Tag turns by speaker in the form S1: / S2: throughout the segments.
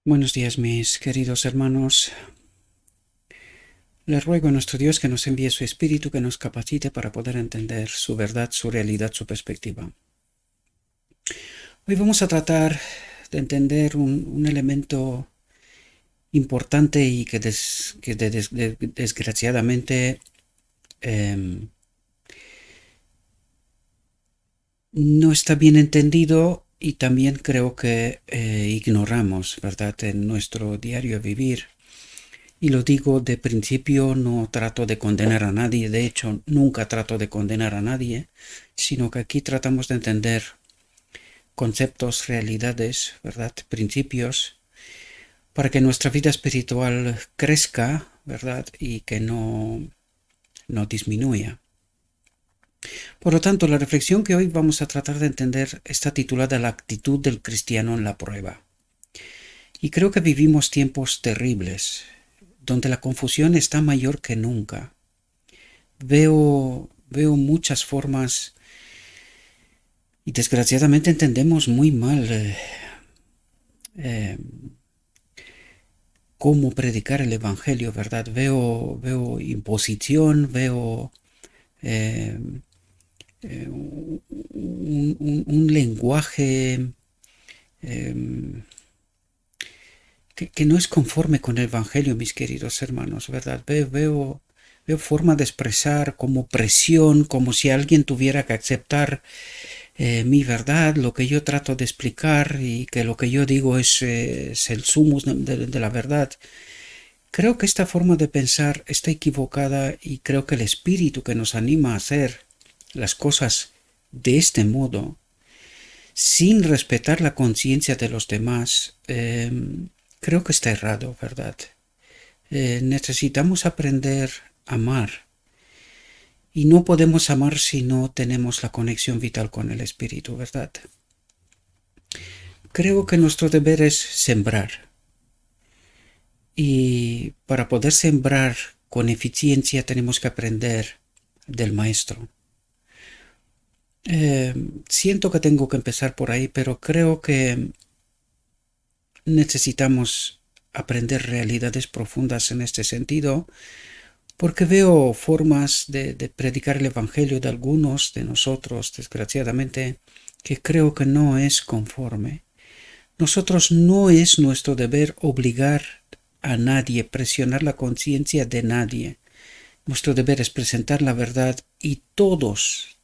S1: Buenos días, mis queridos hermanos. Le ruego a nuestro Dios que nos envíe su Espíritu, que nos capacite para poder entender su verdad, su realidad, su perspectiva. Hoy vamos a tratar de entender un elemento importante y que, desgraciadamente no está bien entendido y también creo que ignoramos, ¿verdad?, en nuestro diario vivir. Y lo digo de principio, no trato de condenar a nadie, de hecho nunca trato de condenar a nadie, sino que aquí tratamos de entender conceptos, realidades, ¿verdad?, principios, para que nuestra vida espiritual crezca, ¿verdad?, y que no disminuya. Por lo tanto, la reflexión que hoy vamos a tratar de entender está titulada La actitud del cristiano en la prueba. Y creo que vivimos tiempos terribles, donde la confusión está mayor que nunca. Veo muchas formas y desgraciadamente entendemos muy mal eh, cómo predicar el Evangelio, ¿verdad? Veo imposición, veo eh, un lenguaje que no es conforme con el Evangelio, mis queridos hermanos, ¿verdad? Veo forma de expresar como presión, como si alguien tuviera que aceptar mi verdad, lo que yo trato de explicar y que lo que yo digo es el sumus de la verdad. Creo que esta forma de pensar está equivocada y creo que el espíritu que nos anima a hacer las cosas de este modo, sin respetar la conciencia de los demás, creo que está errado, ¿verdad? Necesitamos aprender a amar. Y no podemos amar si no tenemos la conexión vital con el Espíritu, ¿verdad? Creo que nuestro deber es sembrar. Y para poder sembrar con eficiencia tenemos que aprender del Maestro. Siento que tengo que empezar por ahí, pero creo que necesitamos aprender realidades profundas en este sentido, porque veo formas de predicar el Evangelio de algunos de nosotros, desgraciadamente, que creo que no es conforme. Nosotros no es nuestro deber obligar a nadie, presionar la conciencia de nadie. Nuestro deber es presentar la verdad y todos,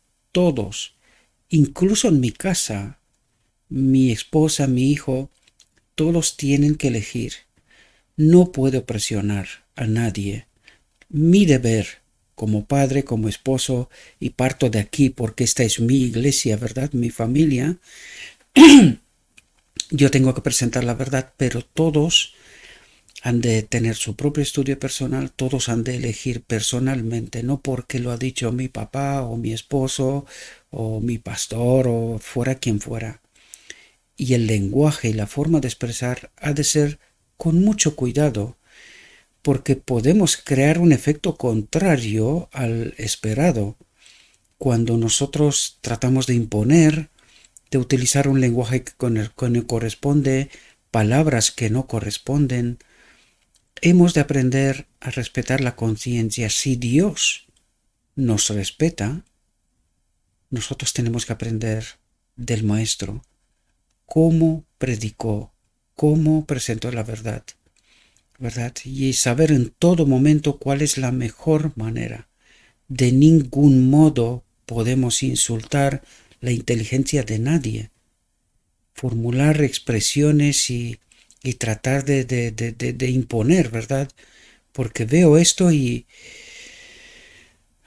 S1: incluso en mi casa, mi esposa, mi hijo, todos tienen que elegir. No puedo presionar a nadie. Mi deber como padre, como esposo, y parto de aquí porque esta es mi iglesia, ¿verdad?, mi familia, yo tengo que presentar la verdad, pero todos han de tener su propio estudio personal, todos han de elegir personalmente, no porque lo ha dicho mi papá o mi esposo o mi pastor o fuera quien fuera. Y el lenguaje y la forma de expresar ha de ser con mucho cuidado, porque podemos crear un efecto contrario al esperado cuando nosotros tratamos de imponer, de utilizar un lenguaje con el que no corresponde, palabras que no corresponden. Hemos de aprender a respetar la conciencia. Si Dios nos respeta, nosotros tenemos que aprender del Maestro cómo predicó, cómo presentó la verdad, ¿verdad? Y saber en todo momento cuál es la mejor manera. De ningún modo podemos insultar la inteligencia de nadie. Formular expresiones y tratar de imponer, ¿verdad? Porque veo esto y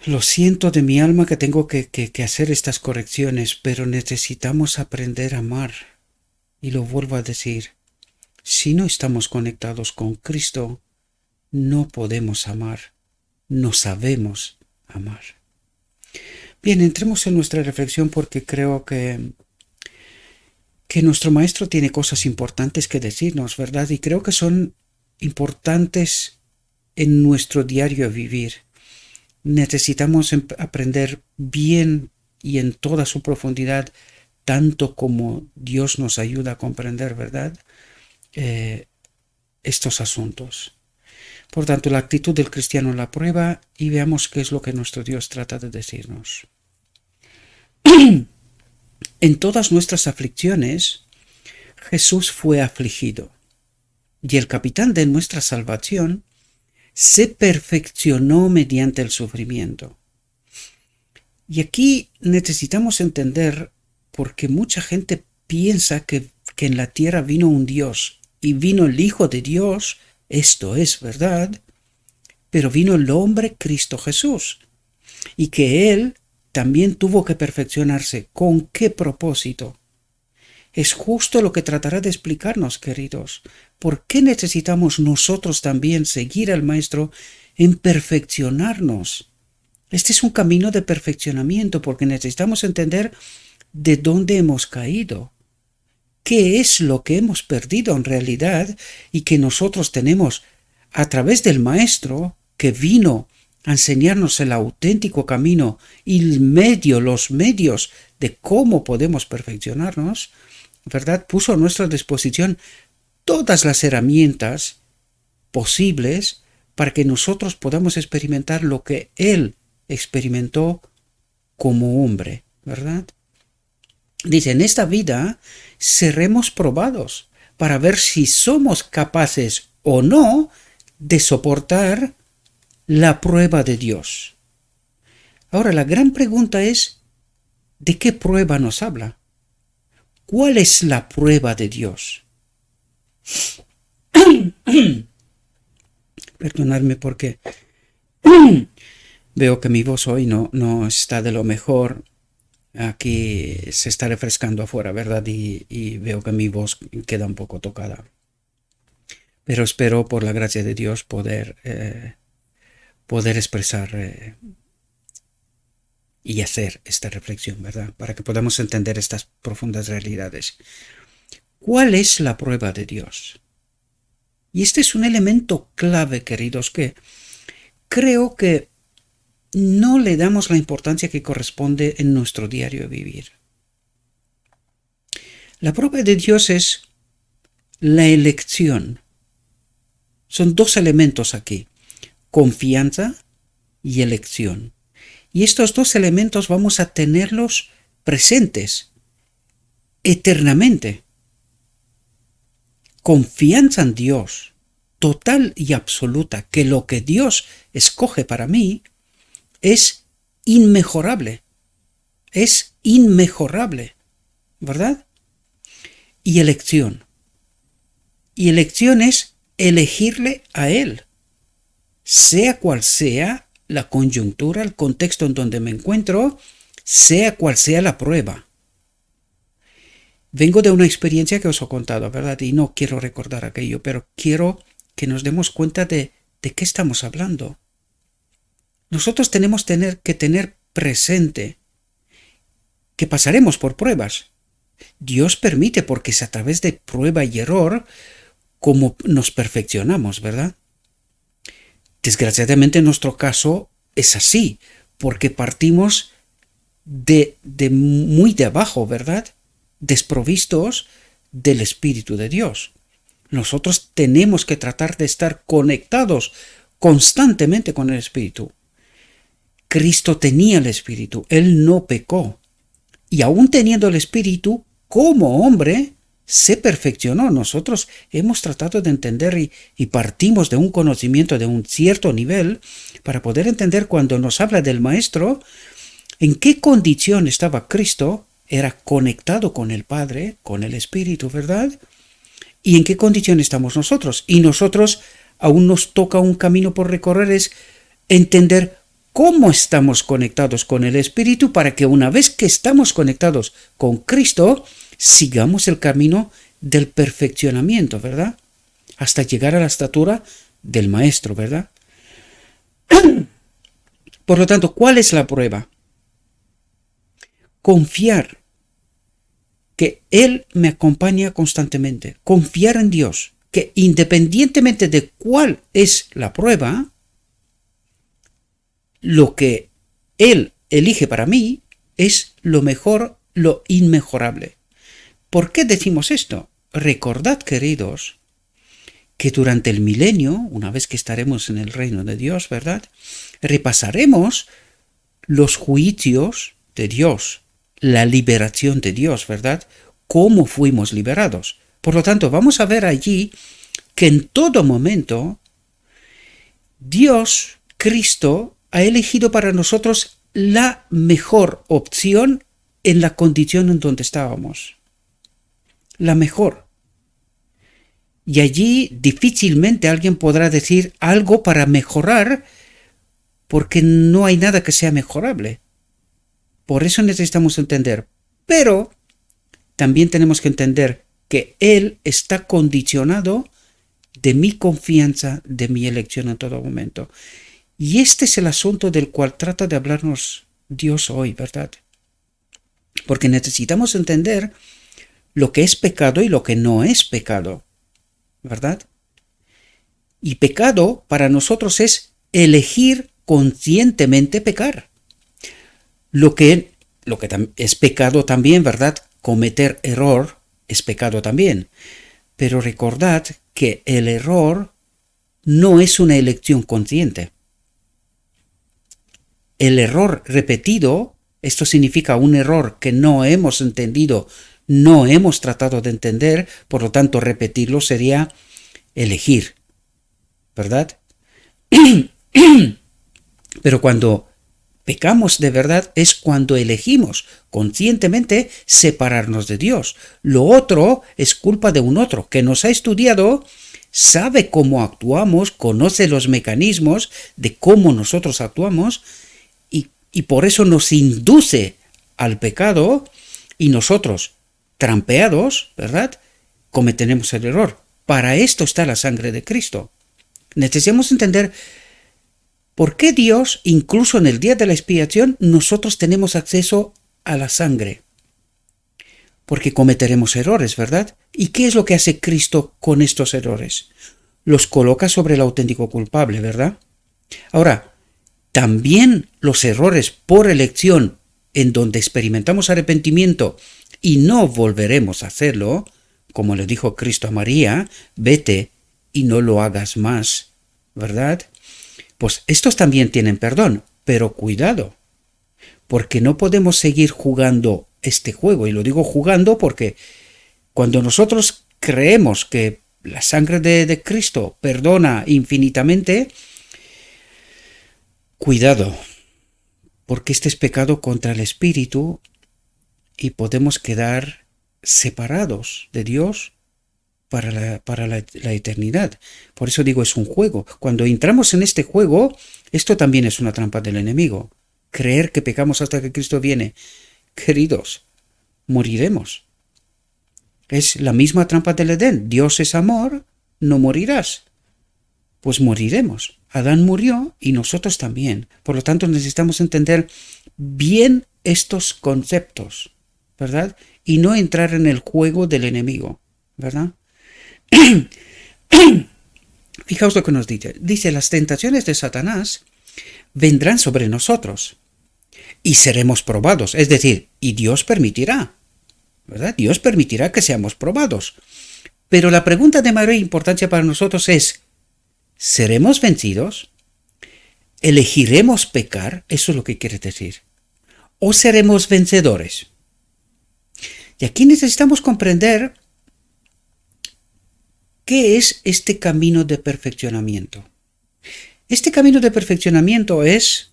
S1: lo siento de mi alma que tengo que hacer estas correcciones, pero necesitamos aprender a amar. Y lo vuelvo a decir, si no estamos conectados con Cristo, no podemos amar, no sabemos amar. Bien, entremos en nuestra reflexión porque creo que nuestro maestro tiene cosas importantes que decirnos, ¿verdad? Y creo que son importantes en nuestro diario vivir. Necesitamos aprender bien y en toda su profundidad, tanto como Dios nos ayuda a comprender, ¿verdad? estos asuntos. Por tanto, la actitud del cristiano en la prueba, y veamos qué es lo que nuestro Dios trata de decirnos. En todas nuestras aflicciones, Jesús fue afligido, y el capitán de nuestra salvación se perfeccionó mediante el sufrimiento. Y aquí necesitamos entender, porque mucha gente piensa que en la tierra vino un Dios, y vino el Hijo de Dios, esto es verdad, pero vino el hombre Cristo Jesús, y que Él también tuvo que perfeccionarse. ¿Con qué propósito? Es justo lo que tratará de explicarnos, queridos. ¿Por qué necesitamos nosotros también seguir al Maestro en perfeccionarnos? Este es un camino de perfeccionamiento porque necesitamos entender de dónde hemos caído, qué es lo que hemos perdido en realidad y que nosotros tenemos a través del Maestro que vino a enseñarnos el auténtico camino y los medios de cómo podemos perfeccionarnos, ¿verdad? Puso a nuestra disposición todas las herramientas posibles para que nosotros podamos experimentar lo que Él experimentó como hombre, ¿verdad? Dice, en esta vida seremos probados para ver si somos capaces o no de soportar la prueba de Dios. Ahora, la gran pregunta es, ¿de qué prueba nos habla? ¿Cuál es la prueba de Dios? Perdonadme porque veo que mi voz hoy no está de lo mejor. Aquí se está refrescando afuera, ¿verdad? Y veo que mi voz queda un poco tocada. Pero espero, por la gracia de Dios, poder expresar y hacer esta reflexión, ¿verdad? Para que podamos entender estas profundas realidades. ¿Cuál es la prueba de Dios? Y este es un elemento clave, queridos, que creo que no le damos la importancia que corresponde en nuestro diario vivir. La prueba de Dios es la elección. Son dos elementos aquí, confianza y elección. Y estos dos elementos vamos a tenerlos presentes eternamente. Confianza en Dios, total y absoluta, que lo que Dios escoge para mí es inmejorable, ¿verdad? Y elección. Y elección es elegirle a Él, sea cual sea la coyuntura, el contexto en donde me encuentro, sea cual sea la prueba. Vengo de una experiencia que os he contado, ¿verdad? Y no quiero recordar aquello, pero quiero que nos demos cuenta de qué estamos hablando. Nosotros tenemos que tener presente que pasaremos por pruebas. Dios permite porque es a través de prueba y error como nos perfeccionamos, ¿verdad? Desgraciadamente en nuestro caso es así, porque partimos de muy de abajo, ¿verdad? Desprovistos del Espíritu de Dios. Nosotros tenemos que tratar de estar conectados constantemente con el Espíritu. Cristo tenía el Espíritu, Él no pecó. Y aún teniendo el Espíritu, como hombre, se perfeccionó. Nosotros hemos tratado de entender y partimos de un conocimiento de un cierto nivel para poder entender cuando nos habla del Maestro, en qué condición estaba Cristo. Era conectado con el Padre, con el Espíritu, ¿verdad? ¿Y en qué condición estamos nosotros? Y nosotros aún nos toca un camino por recorrer, es entender cómo estamos conectados con el Espíritu para que una vez que estamos conectados con Cristo, sigamos el camino del perfeccionamiento, ¿verdad? Hasta llegar a la estatura del Maestro, ¿verdad? Por lo tanto, ¿cuál es la prueba? Confiar que Él me acompaña constantemente. Confiar en Dios, que independientemente de cuál es la prueba, lo que Él elige para mí es lo mejor, lo inmejorable. ¿Por qué decimos esto? Recordad, queridos, que durante el milenio, una vez que estaremos en el reino de Dios, ¿verdad? Repasaremos los juicios de Dios, la liberación de Dios, ¿verdad? Cómo fuimos liberados. Por lo tanto, vamos a ver allí que en todo momento Dios, Cristo, ha elegido para nosotros la mejor opción en la condición en donde estábamos. La mejor. Y allí difícilmente alguien podrá decir algo para mejorar, porque no hay nada que sea mejorable. Por eso necesitamos entender. Pero también tenemos que entender que Él está condicionado de mi confianza, de mi elección en todo momento. Y este es el asunto del cual trata de hablarnos Dios hoy, ¿verdad? Porque necesitamos entender lo que es pecado y lo que no es pecado, ¿verdad? Y pecado para nosotros es elegir conscientemente pecar. Lo que es pecado también, ¿verdad? Cometer error es pecado también. Pero recordad que el error no es una elección consciente. El error repetido, esto significa un error que no hemos entendido, no hemos tratado de entender, por lo tanto repetirlo sería elegir, ¿verdad? Pero cuando pecamos de verdad es cuando elegimos conscientemente separarnos de Dios. Lo otro es culpa de un otro que nos ha estudiado, sabe cómo actuamos, conoce los mecanismos de cómo nosotros actuamos y por eso nos induce al pecado y nosotros, trampeados, ¿verdad?, cometemos el error. Para esto está la sangre de Cristo. Necesitamos entender por qué Dios, incluso en el día de la expiación, nosotros tenemos acceso a la sangre. Porque cometeremos errores, ¿verdad? ¿Y qué es lo que hace Cristo con estos errores? Los coloca sobre el auténtico culpable, ¿verdad? Ahora, también los errores por elección en donde experimentamos arrepentimiento y no volveremos a hacerlo, como le dijo Cristo a María, vete y no lo hagas más, ¿verdad? Pues estos también tienen perdón, pero cuidado, porque no podemos seguir jugando este juego, y lo digo jugando porque cuando nosotros creemos que la sangre de Cristo perdona infinitamente, cuidado, porque este es pecado contra el Espíritu y podemos quedar separados de Dios para la eternidad. Por eso digo, es un juego. Cuando entramos en este juego, esto también es una trampa del enemigo. Creer que pecamos hasta que Cristo viene. Queridos, moriremos. Es la misma trampa del Edén. Dios es amor, no morirás. Pues moriremos. Adán murió y nosotros también. Por lo tanto, necesitamos entender bien estos conceptos, ¿verdad? Y no entrar en el juego del enemigo, ¿verdad? Fijaos lo que nos dice. Dice, las tentaciones de Satanás vendrán sobre nosotros y seremos probados. Es decir, y Dios permitirá, ¿verdad? Dios permitirá que seamos probados. Pero la pregunta de mayor importancia para nosotros es, ¿seremos vencidos? ¿Elegiremos pecar? Eso es lo que quiere decir. ¿O seremos vencedores? Y aquí necesitamos comprender ¿qué es este camino de perfeccionamiento? Este camino de perfeccionamiento es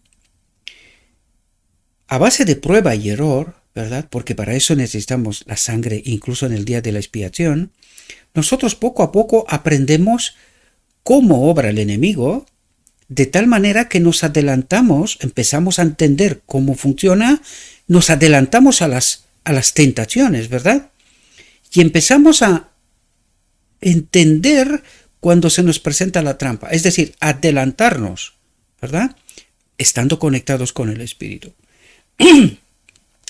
S1: a base de prueba y error, ¿verdad? Porque para eso necesitamos la sangre, incluso en el día de la expiación. Nosotros poco a poco aprendemos cómo obra el enemigo, de tal manera que nos adelantamos, empezamos a entender cómo funciona, nos adelantamos a las tentaciones, ¿verdad? Y empezamos a entender cuando se nos presenta la trampa, es decir, adelantarnos, ¿verdad? Estando conectados con el Espíritu.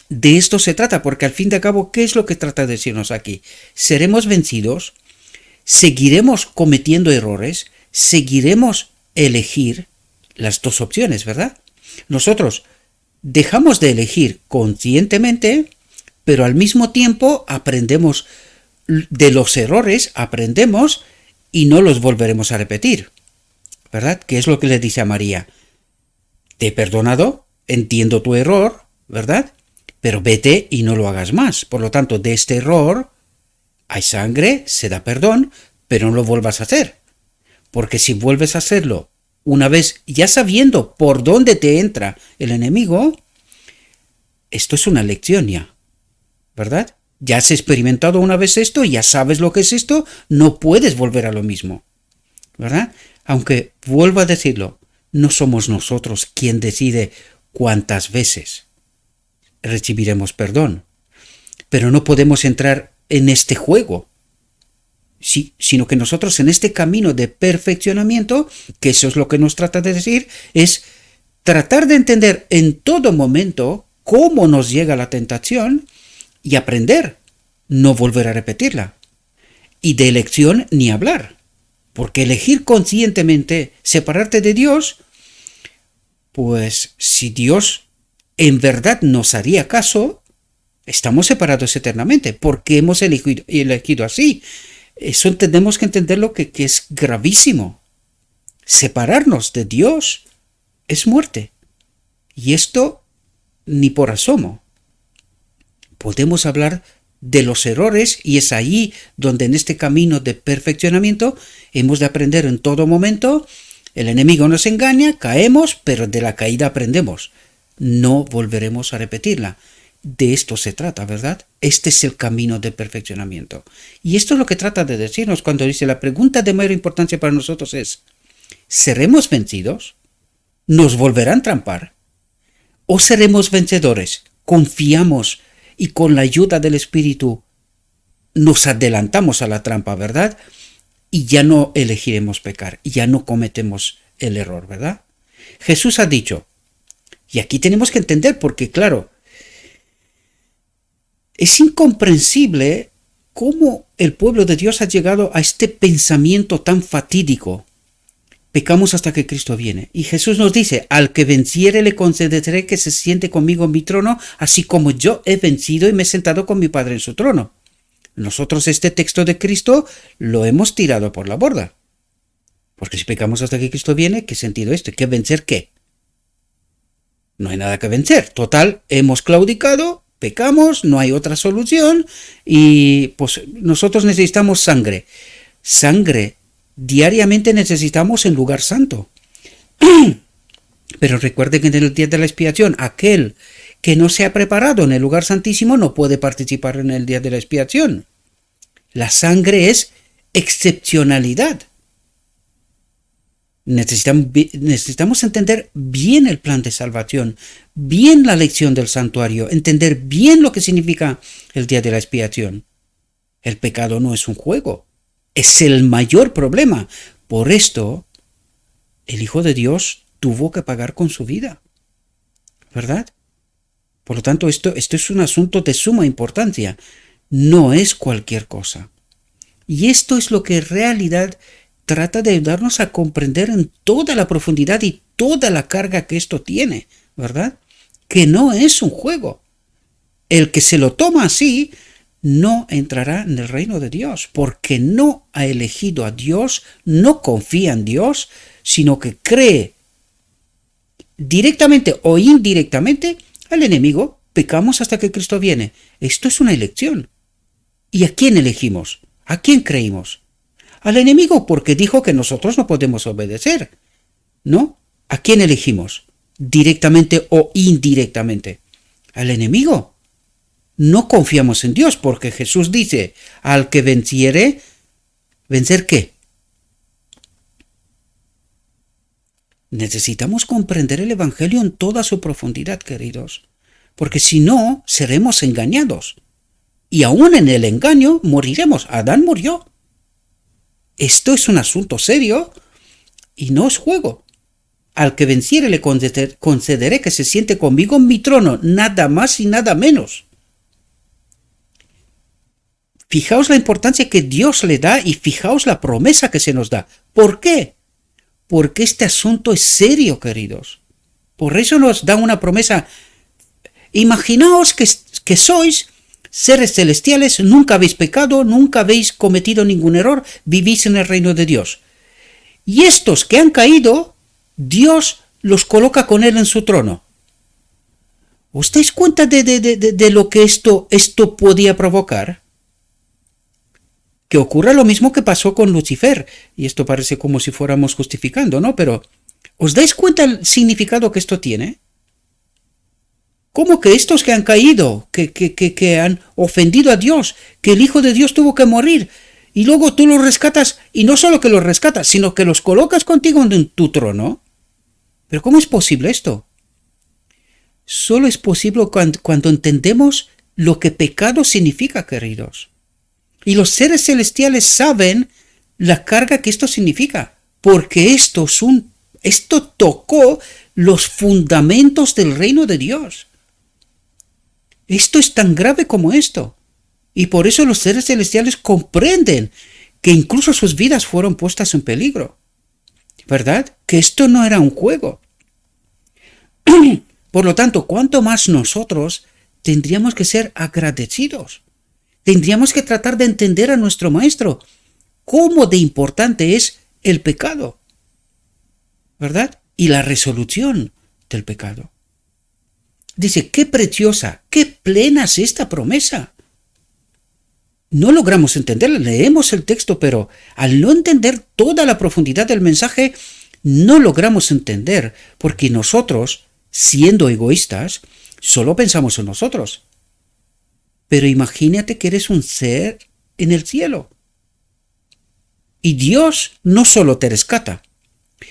S1: De esto se trata, porque al fin de cabo, ¿qué es lo que trata de decirnos aquí? ¿Seremos vencidos? ¿Seguiremos cometiendo errores? ¿Seguiremos elegir las dos opciones, verdad? Nosotros dejamos de elegir conscientemente, pero al mismo tiempo aprendemos de los errores, aprendemos y no los volveremos a repetir, ¿verdad? Que es lo que le dice a María. Te he perdonado, entiendo tu error, ¿verdad? Pero vete y no lo hagas más. Por lo tanto, de este error hay sangre, se da perdón, pero no lo vuelvas a hacer. Porque si vuelves a hacerlo una vez, ya sabiendo por dónde te entra el enemigo, esto es una lección ya, ¿verdad? Ya has experimentado una vez esto, ya sabes lo que es esto, no puedes volver a lo mismo, ¿verdad? Aunque, vuelvo a decirlo, no somos nosotros quien decide cuántas veces recibiremos perdón, pero no podemos entrar en este juego, sí, sino que nosotros en este camino de perfeccionamiento, que eso es lo que nos trata de decir, es tratar de entender en todo momento cómo nos llega la tentación y aprender, no volver a repetirla. Y de elección ni hablar, porque elegir conscientemente separarte de Dios, pues si Dios en verdad nos haría caso, estamos separados eternamente, porque hemos elegido así. Eso tenemos que entenderlo que es gravísimo. Separarnos de Dios es muerte. Y esto ni por asomo. Podemos hablar de los errores y es ahí donde en este camino de perfeccionamiento hemos de aprender en todo momento. El enemigo nos engaña, caemos, pero de la caída aprendemos. No volveremos a repetirla. De esto se trata, ¿verdad? Este es el camino de perfeccionamiento. Y esto es lo que trata de decirnos cuando dice la pregunta de mayor importancia para nosotros es, ¿seremos vencidos? ¿Nos volverán a trampar? ¿O seremos vencedores? Confiamos y con la ayuda del Espíritu nos adelantamos a la trampa, ¿verdad? Y ya no elegiremos pecar, ya no cometemos el error, ¿verdad? Jesús ha dicho, y aquí tenemos que entender porque, claro, es incomprensible cómo el pueblo de Dios ha llegado a este pensamiento tan fatídico. Pecamos hasta que Cristo viene. Y Jesús nos dice, al que venciere le concederé que se siente conmigo en mi trono, así como yo he vencido y me he sentado con mi Padre en su trono. Nosotros este texto de Cristo lo hemos tirado por la borda. Porque si pecamos hasta que Cristo viene, ¿qué sentido es este? ¿Qué vencer qué? No hay nada que vencer. Total, hemos claudicado, pecamos, no hay otra solución y pues nosotros necesitamos sangre. Sangre diariamente necesitamos en lugar santo. Pero recuerde que en el día de la expiación, aquel que no se ha preparado en el lugar santísimo no puede participar en el día de la expiación. La sangre es excepcionalidad. Necesitamos entender bien el plan de salvación, bien la lección del santuario, entender bien lo que significa el día de la expiación. El pecado no es un juego, es el mayor problema. Por esto, el Hijo de Dios tuvo que pagar con su vida, ¿verdad? Por lo tanto, esto es un asunto de suma importancia, no es cualquier cosa. Y esto es lo que en realidad trata de ayudarnos a comprender en toda la profundidad y toda la carga que esto tiene, ¿verdad? Que no es un juego. El que se lo toma así no entrará en el reino de Dios, porque no ha elegido a Dios, no confía en Dios, sino que cree directamente o indirectamente al enemigo. Pecamos hasta que Cristo viene. Esto es una elección. ¿Y a quién elegimos? ¿A quién creímos? Al enemigo, porque dijo que nosotros no podemos obedecer, ¿no? ¿A quién elegimos? Directamente o indirectamente. Al enemigo. No confiamos en Dios, porque Jesús dice, al que venciere, ¿vencer qué? Necesitamos comprender el Evangelio en toda su profundidad, queridos, porque si no, seremos engañados. Y aún en el engaño moriremos. Adán murió. Esto es un asunto serio y no es juego. Al que venciere le concederé que se siente conmigo en mi trono, nada más y nada menos. Fijaos la importancia que Dios le da y fijaos la promesa que se nos da. ¿Por qué? Porque este asunto es serio, queridos. Por eso nos da una promesa. Imaginaos que sois seres celestiales, nunca habéis pecado, nunca habéis cometido ningún error, vivís en el reino de Dios. Y estos que han caído, Dios los coloca con él en su trono. ¿Os dais cuenta de lo que esto podía provocar? Que ocurra lo mismo que pasó con Lucifer. Y esto parece como si fuéramos justificando, ¿no? Pero ¿os dais cuenta el significado que esto tiene? ¿Cómo que estos que han caído, que han ofendido a Dios, que el Hijo de Dios tuvo que morir, y luego tú los rescatas, y no solo que los rescatas, sino que los colocas contigo en tu trono? ¿Pero cómo es posible esto? Solo es posible cuando entendemos lo que pecado significa, queridos. Y los seres celestiales saben la carga que esto significa, porque esto tocó los fundamentos del reino de Dios. Esto es tan grave como esto. Y por eso los seres celestiales comprenden que incluso sus vidas fueron puestas en peligro. ¿Verdad? Que esto no era un juego. Por lo tanto, ¿cuánto más nosotros tendríamos que ser agradecidos? Tendríamos que tratar de entender a nuestro Maestro cómo de importante es el pecado, ¿verdad? Y la resolución del pecado. Dice, qué preciosa, qué plena es esta promesa. No logramos entenderla, leemos el texto, pero al no entender toda la profundidad del mensaje, no logramos entender, porque nosotros, siendo egoístas, solo pensamos en nosotros. Pero imagínate que eres un ser en el cielo. Y Dios no solo te rescata,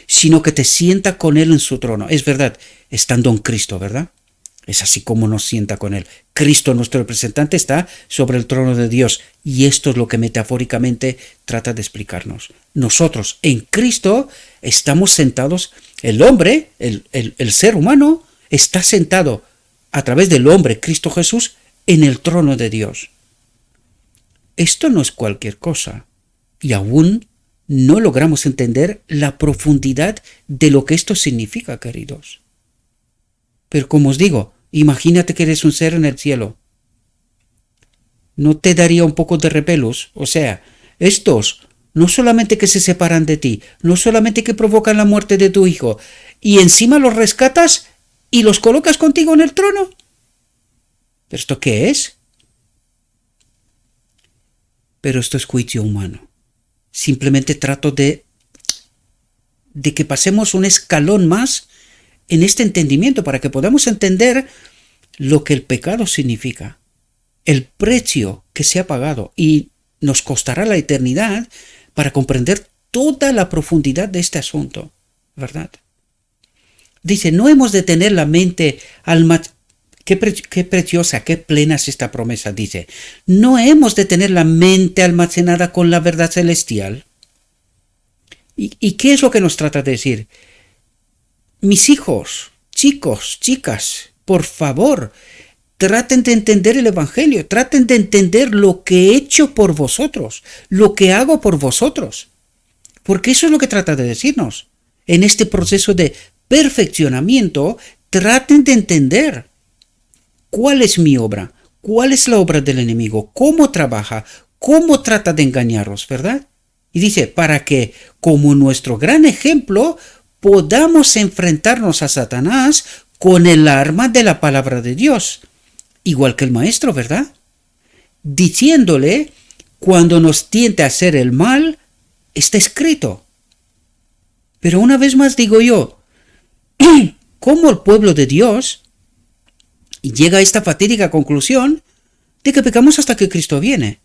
S1: sino que te sienta con Él en su trono. Es verdad, estando en Cristo, ¿verdad? Es así como nos sienta con Él. Cristo, nuestro representante, está sobre el trono de Dios. Y esto es lo que metafóricamente trata de explicarnos. Nosotros en Cristo estamos sentados, el hombre, el ser humano, está sentado a través del hombre, Cristo Jesús, en el trono de Dios. Esto no es cualquier cosa. Y aún no logramos entender la profundidad de lo que esto significa, queridos. Pero como os digo, imagínate que eres un ser en el cielo. ¿No te daría un poco de repelús? O sea, estos no solamente que se separan de ti, no solamente que provocan la muerte de tu hijo, y encima los rescatas y los colocas contigo en el trono. ¿Pero esto qué es? Pero esto es juicio humano. Simplemente trato de que pasemos un escalón más en este entendimiento para que podamos entender lo que el pecado significa, el precio que se ha pagado, y nos costará la eternidad para comprender toda la profundidad de este asunto, ¿verdad? Dice, no hemos de tener la mente qué preciosa, qué plena es esta promesa, dice. No hemos de tener la mente almacenada con la verdad celestial. ¿Y qué es lo que nos trata de decir? Mis hijos, chicos, chicas, por favor, traten de entender el Evangelio, traten de entender lo que he hecho por vosotros, lo que hago por vosotros. Porque eso es lo que trata de decirnos. En este proceso de perfeccionamiento, traten de entender cuál es mi obra, cuál es la obra del enemigo, cómo trabaja, cómo trata de engañaros, ¿verdad? Y dice, para que, como nuestro gran ejemplo, podamos enfrentarnos a Satanás con el arma de la palabra de Dios, igual que el maestro, ¿verdad? Diciéndole, cuando nos tiente a hacer el mal, está escrito. Pero una vez más digo yo, ¿cómo el pueblo de Dios llega a esta fatídica conclusión de que pecamos hasta que Cristo viene?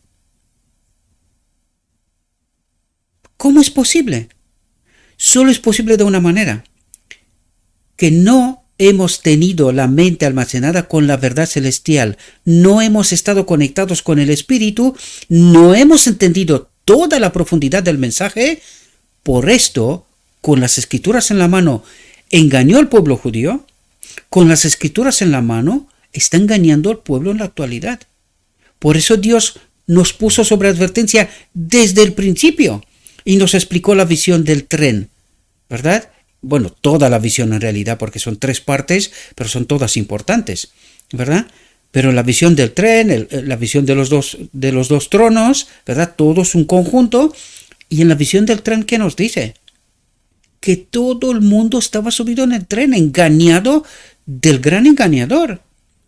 S1: ¿Cómo es posible? Solo es posible de una manera, que no hemos tenido la mente almacenada con la verdad celestial, no hemos estado conectados con el Espíritu, no hemos entendido toda la profundidad del mensaje. Por esto, con las Escrituras en la mano, engañó al pueblo judío, con las Escrituras en la mano, está engañando al pueblo en la actualidad. Por eso Dios nos puso sobre advertencia desde el principio y nos explicó la visión del tren, ¿verdad? Bueno, toda la visión en realidad, porque son 3 partes, pero son todas importantes, ¿verdad? Pero la visión del tren, la visión de los dos tronos, ¿verdad? Todo es un conjunto. Y en la visión del tren, ¿qué nos dice? Que todo el mundo estaba subido en el tren, engañado del gran engañador.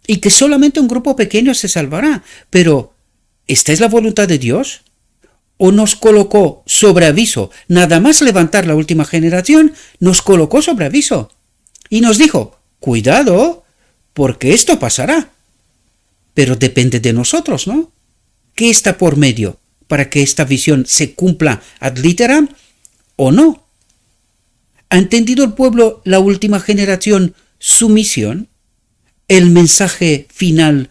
S1: Y que solamente un grupo pequeño se salvará. Pero, ¿esta es la voluntad de Dios? ¿O nos colocó sobre aviso? Nada más levantar la última generación, nos colocó sobre aviso. Y nos dijo, cuidado, porque esto pasará. Pero depende de nosotros, ¿no? ¿Qué está por medio para que esta visión se cumpla ad literam o no? ¿Ha entendido el pueblo, la última generación, su misión? El mensaje final,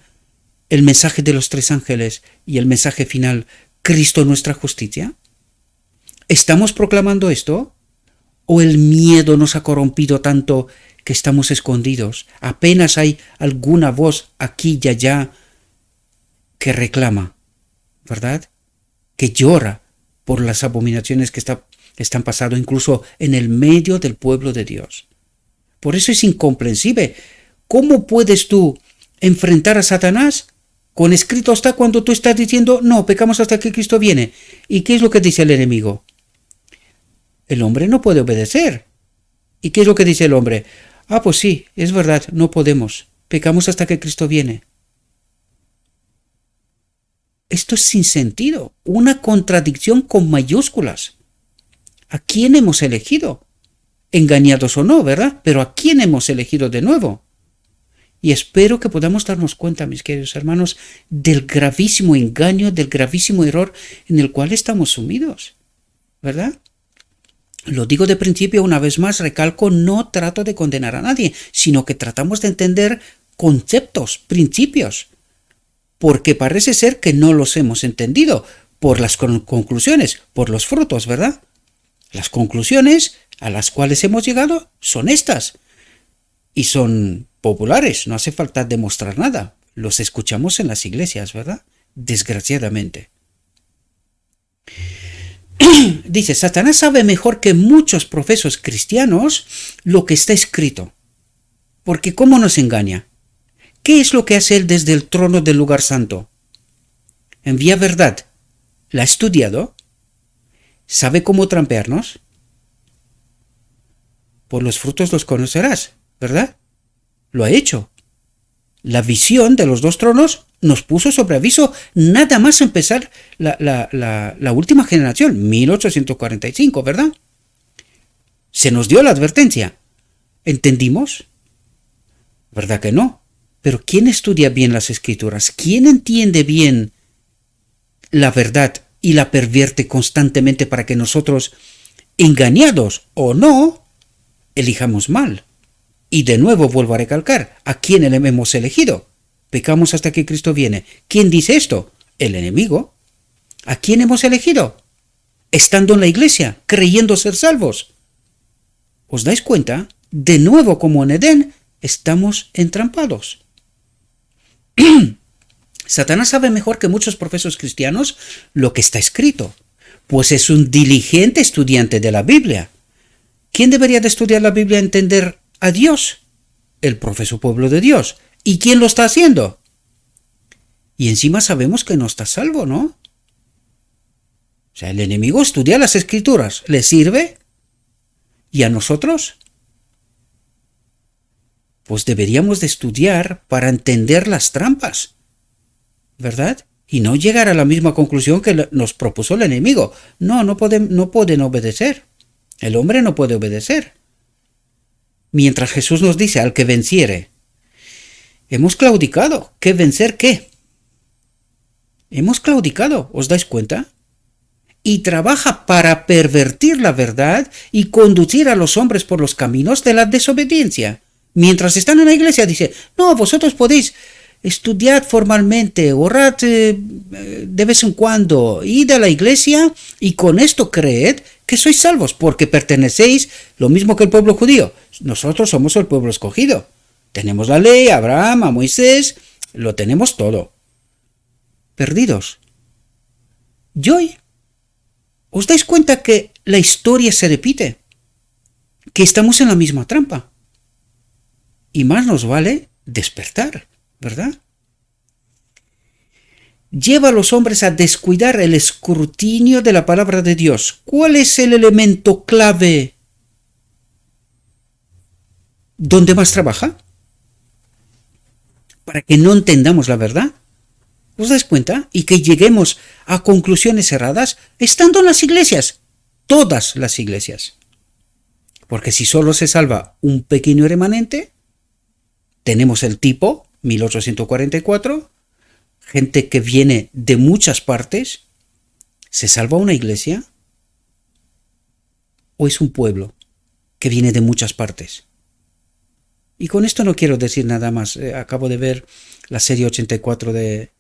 S1: el mensaje de los tres ángeles y el mensaje final, Cristo nuestra justicia. ¿Estamos proclamando esto? ¿O el miedo nos ha corrompido tanto que estamos escondidos? Apenas hay alguna voz aquí y allá que reclama, ¿verdad? Que llora por las abominaciones que están pasando incluso en el medio del pueblo de Dios. Por eso es incomprensible. ¿Cómo puedes tú enfrentar a Satanás? Con escrito está cuando tú estás diciendo, no, pecamos hasta que Cristo viene. ¿Y qué es lo que dice el enemigo? El hombre no puede obedecer. ¿Y qué es lo que dice el hombre? Ah, pues sí, es verdad, no podemos. Pecamos hasta que Cristo viene. Esto es sin sentido, una contradicción con mayúsculas. ¿A quién hemos elegido? Engañados o no, ¿verdad? Pero ¿a quién hemos elegido de nuevo? Y espero que podamos darnos cuenta, mis queridos hermanos, del gravísimo engaño, del gravísimo error en el cual estamos sumidos, ¿verdad? Lo digo de principio, una vez más, recalco, no trato de condenar a nadie, sino que tratamos de entender conceptos, principios, porque parece ser que no los hemos entendido por las conclusiones, por los frutos, ¿verdad? Las conclusiones a las cuales hemos llegado son estas, y son populares, no hace falta demostrar nada. Los escuchamos en las iglesias, ¿verdad? Desgraciadamente. Dice, Satanás sabe mejor que muchos profesos cristianos lo que está escrito. Porque ¿cómo nos engaña? ¿Qué es lo que hace él desde el trono del lugar santo? Envía verdad. ¿La ha estudiado? ¿Sabe cómo trampearnos? Por los frutos los conocerás, ¿verdad? Lo ha hecho. La visión de los dos tronos nos puso sobre aviso nada más empezar la última generación, 1845, ¿verdad? Se nos dio la advertencia. ¿Entendimos? ¿Verdad que no? Pero ¿quién estudia bien las escrituras? ¿Quién entiende bien la verdad y la pervierte constantemente para que nosotros, engañados o no, elijamos mal? Y de nuevo vuelvo a recalcar, ¿a quién hemos elegido? Pecamos hasta que Cristo viene. ¿Quién dice esto? El enemigo. ¿A quién hemos elegido? Estando en la iglesia, creyendo ser salvos. ¿Os dais cuenta? De nuevo, como en Edén, estamos entrampados. Satanás sabe mejor que muchos profesos cristianos lo que está escrito, pues es un diligente estudiante de la Biblia. ¿Quién debería de estudiar la Biblia y entender a Dios? El profeso pueblo de Dios. ¿Y quién lo está haciendo? Y encima sabemos que no está salvo, ¿no? O sea, el enemigo estudia las escrituras, ¿le sirve? ¿Y a nosotros? Pues deberíamos de estudiar para entender las trampas, ¿verdad? Y no llegar a la misma conclusión que nos propuso el enemigo. No pueden obedecer. El hombre no puede obedecer. Mientras Jesús nos dice al que venciere, hemos claudicado. ¿Qué vencer qué? Hemos claudicado, ¿os dais cuenta? Y trabaja para pervertir la verdad y conducir a los hombres por los caminos de la desobediencia. Mientras están en la iglesia dice, no, vosotros podéis estudiar formalmente, orad de vez en cuando, id a la iglesia y con esto creed que sois salvos, porque pertenecéis lo mismo que el pueblo judío. Nosotros somos el pueblo escogido. Tenemos la ley, a Abraham, a Moisés, lo tenemos todo. Perdidos. ¿Y hoy? ¿Os dais cuenta que la historia se repite? Que estamos en la misma trampa. Y más nos vale despertar, ¿verdad? lleva a los hombres a descuidar el escrutinio de la palabra de Dios. ¿Cuál es el elemento clave donde más trabaja? Para que no entendamos la verdad. ¿Os dais cuenta? Y que lleguemos a conclusiones erradas estando en las iglesias. Todas las iglesias. Porque si solo se salva un pequeño remanente, tenemos el tipo 1844, gente que viene de muchas partes. ¿Se salva una iglesia? ¿O es un pueblo que viene de muchas partes? Y con esto no quiero decir nada más. Acabo de ver la serie 84 de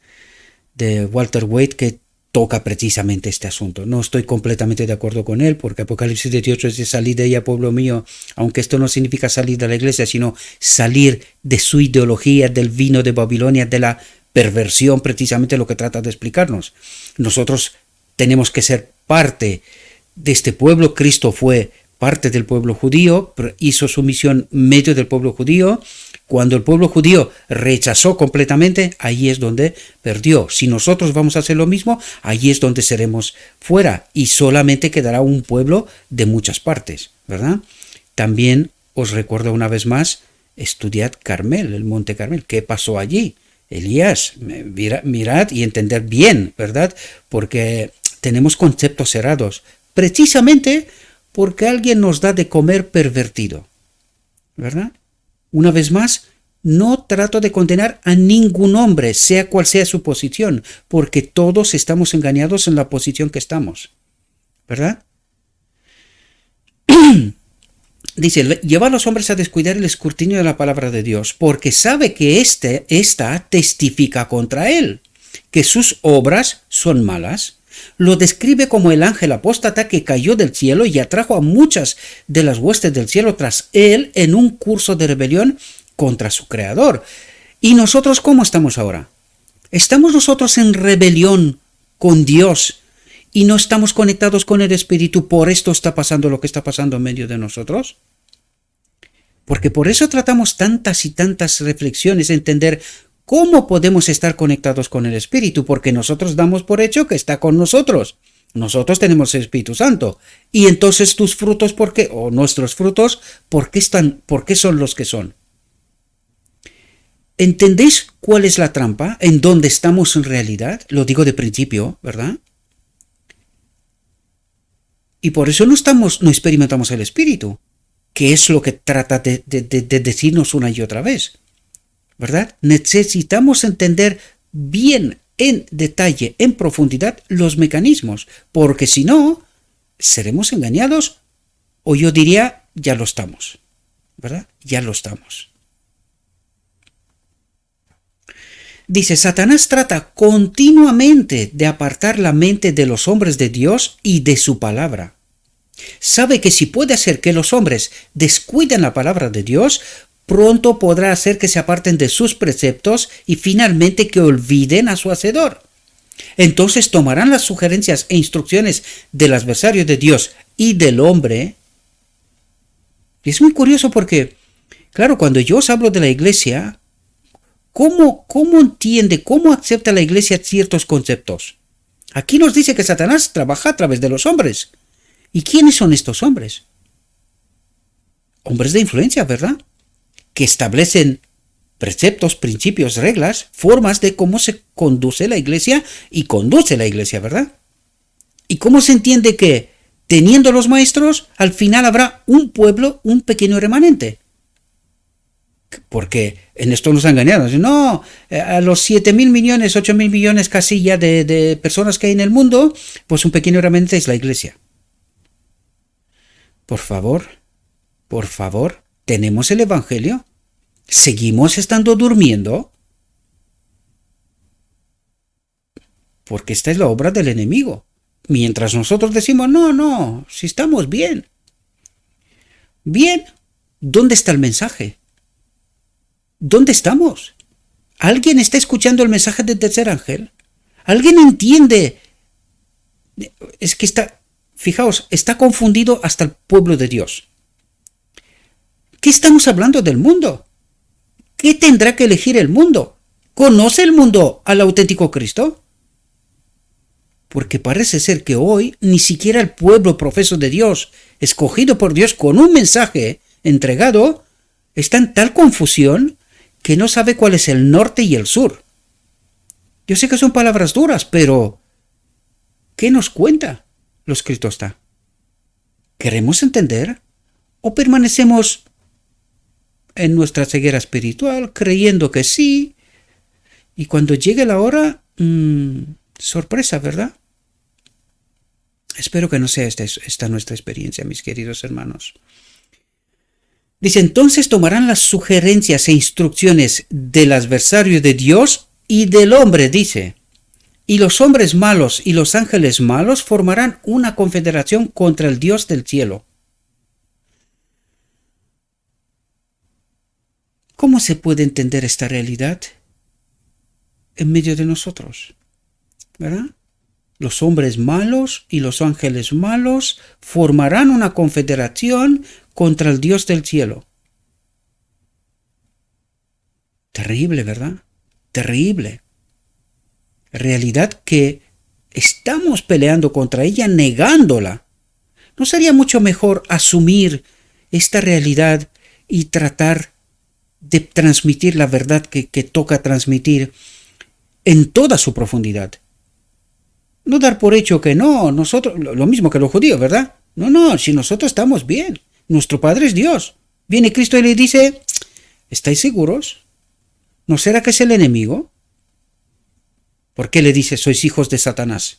S1: Walter Waite, que toca precisamente este asunto. No estoy completamente de acuerdo con él, porque Apocalipsis 18 es de salir de ella, pueblo mío, aunque esto no significa salir de la iglesia, sino salir de su ideología, del vino de Babilonia, de la perversión, precisamente lo que trata de explicarnos. Nosotros tenemos que ser parte de este pueblo. Cristo fue parte del pueblo judío, hizo su misión medio del pueblo judío. Cuando el pueblo judío rechazó completamente, ahí es donde perdió. Si nosotros vamos a hacer lo mismo, ahí es donde seremos fuera y solamente quedará un pueblo de muchas partes, ¿verdad? También os recuerdo una vez más, estudiad Carmel, el monte Carmel. ¿Qué pasó allí? Elías, mirad y entender bien, ¿verdad? Porque tenemos conceptos errados, precisamente porque alguien nos da de comer pervertido, ¿verdad? Una vez más, no trato de condenar a ningún hombre, sea cual sea su posición, porque todos estamos engañados en la posición que estamos, ¿verdad? Dice, lleva a los hombres a descuidar el escrutinio de la palabra de Dios, porque sabe que esta testifica contra él, que sus obras son malas. Lo describe como el ángel apóstata que cayó del cielo y atrajo a muchas de las huestes del cielo tras él en un curso de rebelión contra su creador. ¿Y nosotros cómo estamos ahora? ¿Estamos nosotros en rebelión con Dios y no estamos conectados con el Espíritu? ¿Por esto está pasando lo que está pasando en medio de nosotros? Porque por eso tratamos tantas y tantas reflexiones, entender ¿cómo podemos estar conectados con el Espíritu? Porque nosotros damos por hecho que está con nosotros. Nosotros tenemos el Espíritu Santo. Y entonces tus frutos, ¿por qué? O nuestros frutos, ¿por qué son los que son? ¿Entendéis cuál es la trampa? ¿En dónde estamos en realidad? Lo digo de principio, ¿verdad? Y por eso no experimentamos el Espíritu, que es lo que trata de decirnos una y otra vez. ¿Verdad? Necesitamos entender bien, en detalle, en profundidad, los mecanismos, porque si no, seremos engañados, o yo diría, ya lo estamos, ¿verdad? Ya lo estamos. Dice, Satanás trata continuamente de apartar la mente de los hombres de Dios y de su palabra. Sabe que si puede hacer que los hombres descuiden la palabra de Dios, pronto podrá hacer que se aparten de sus preceptos y finalmente que olviden a su Hacedor. Entonces tomarán las sugerencias e instrucciones del adversario de Dios y del hombre. Y es muy curioso porque, claro, cuando yo os hablo de la iglesia, ¿cómo entiende, cómo acepta la iglesia ciertos conceptos? Aquí nos dice que Satanás trabaja a través de los hombres. ¿Y quiénes son estos hombres? Hombres de influencia, ¿verdad? Que establecen preceptos, principios, reglas, formas de cómo se conduce la iglesia y conduce la iglesia, ¿verdad? ¿Y cómo se entiende que, teniendo los maestros, al final habrá un pueblo, un pequeño remanente? Porque en esto nos han engañado. No, a los 7.000 millones, 8.000 millones casi ya de personas que hay en el mundo, pues un pequeño remanente es la iglesia. Por favor, ¿tenemos el Evangelio? ¿Seguimos estando durmiendo? Porque esta es la obra del enemigo. Mientras nosotros decimos, no, si estamos bien. Bien, ¿dónde está el mensaje? ¿Dónde estamos? ¿Alguien está escuchando el mensaje del tercer ángel? ¿Alguien entiende? Es que fijaos, está confundido hasta el pueblo de Dios. ¿Qué estamos hablando del mundo? ¿Qué tendrá que elegir el mundo? ¿Conoce el mundo al auténtico Cristo? porque parece ser que hoy ni siquiera el pueblo profeso de Dios, escogido por Dios con un mensaje entregado, está en tal confusión que no sabe cuál es el norte y el sur. Yo sé que son palabras duras, pero ¿qué nos cuenta lo escrito está? ¿Queremos entender? ¿O permanecemos en nuestra ceguera espiritual creyendo que sí? Y cuando llegue la hora, sorpresa, ¿verdad? Espero que no sea esta nuestra experiencia, mis queridos hermanos. Dice, entonces tomarán las sugerencias e instrucciones del adversario de Dios y del hombre, dice. Y los hombres malos y los ángeles malos formarán una confederación contra el Dios del cielo. ¿Cómo se puede entender esta realidad en medio de nosotros? ¿Verdad? Los hombres malos y los ángeles malos formarán una confederación contra el Dios del cielo. Terrible, ¿verdad? Terrible. Realidad que estamos peleando contra ella, negándola. ¿No sería mucho mejor asumir esta realidad y tratar de transmitir la verdad que toca transmitir en toda su profundidad? No dar por hecho que no, nosotros, lo mismo que los judíos, ¿verdad? No, si nosotros estamos bien, nuestro Padre es Dios. Viene Cristo y le dice, ¿estáis seguros? ¿No será que es el enemigo? ¿Por qué le dice, sois hijos de Satanás?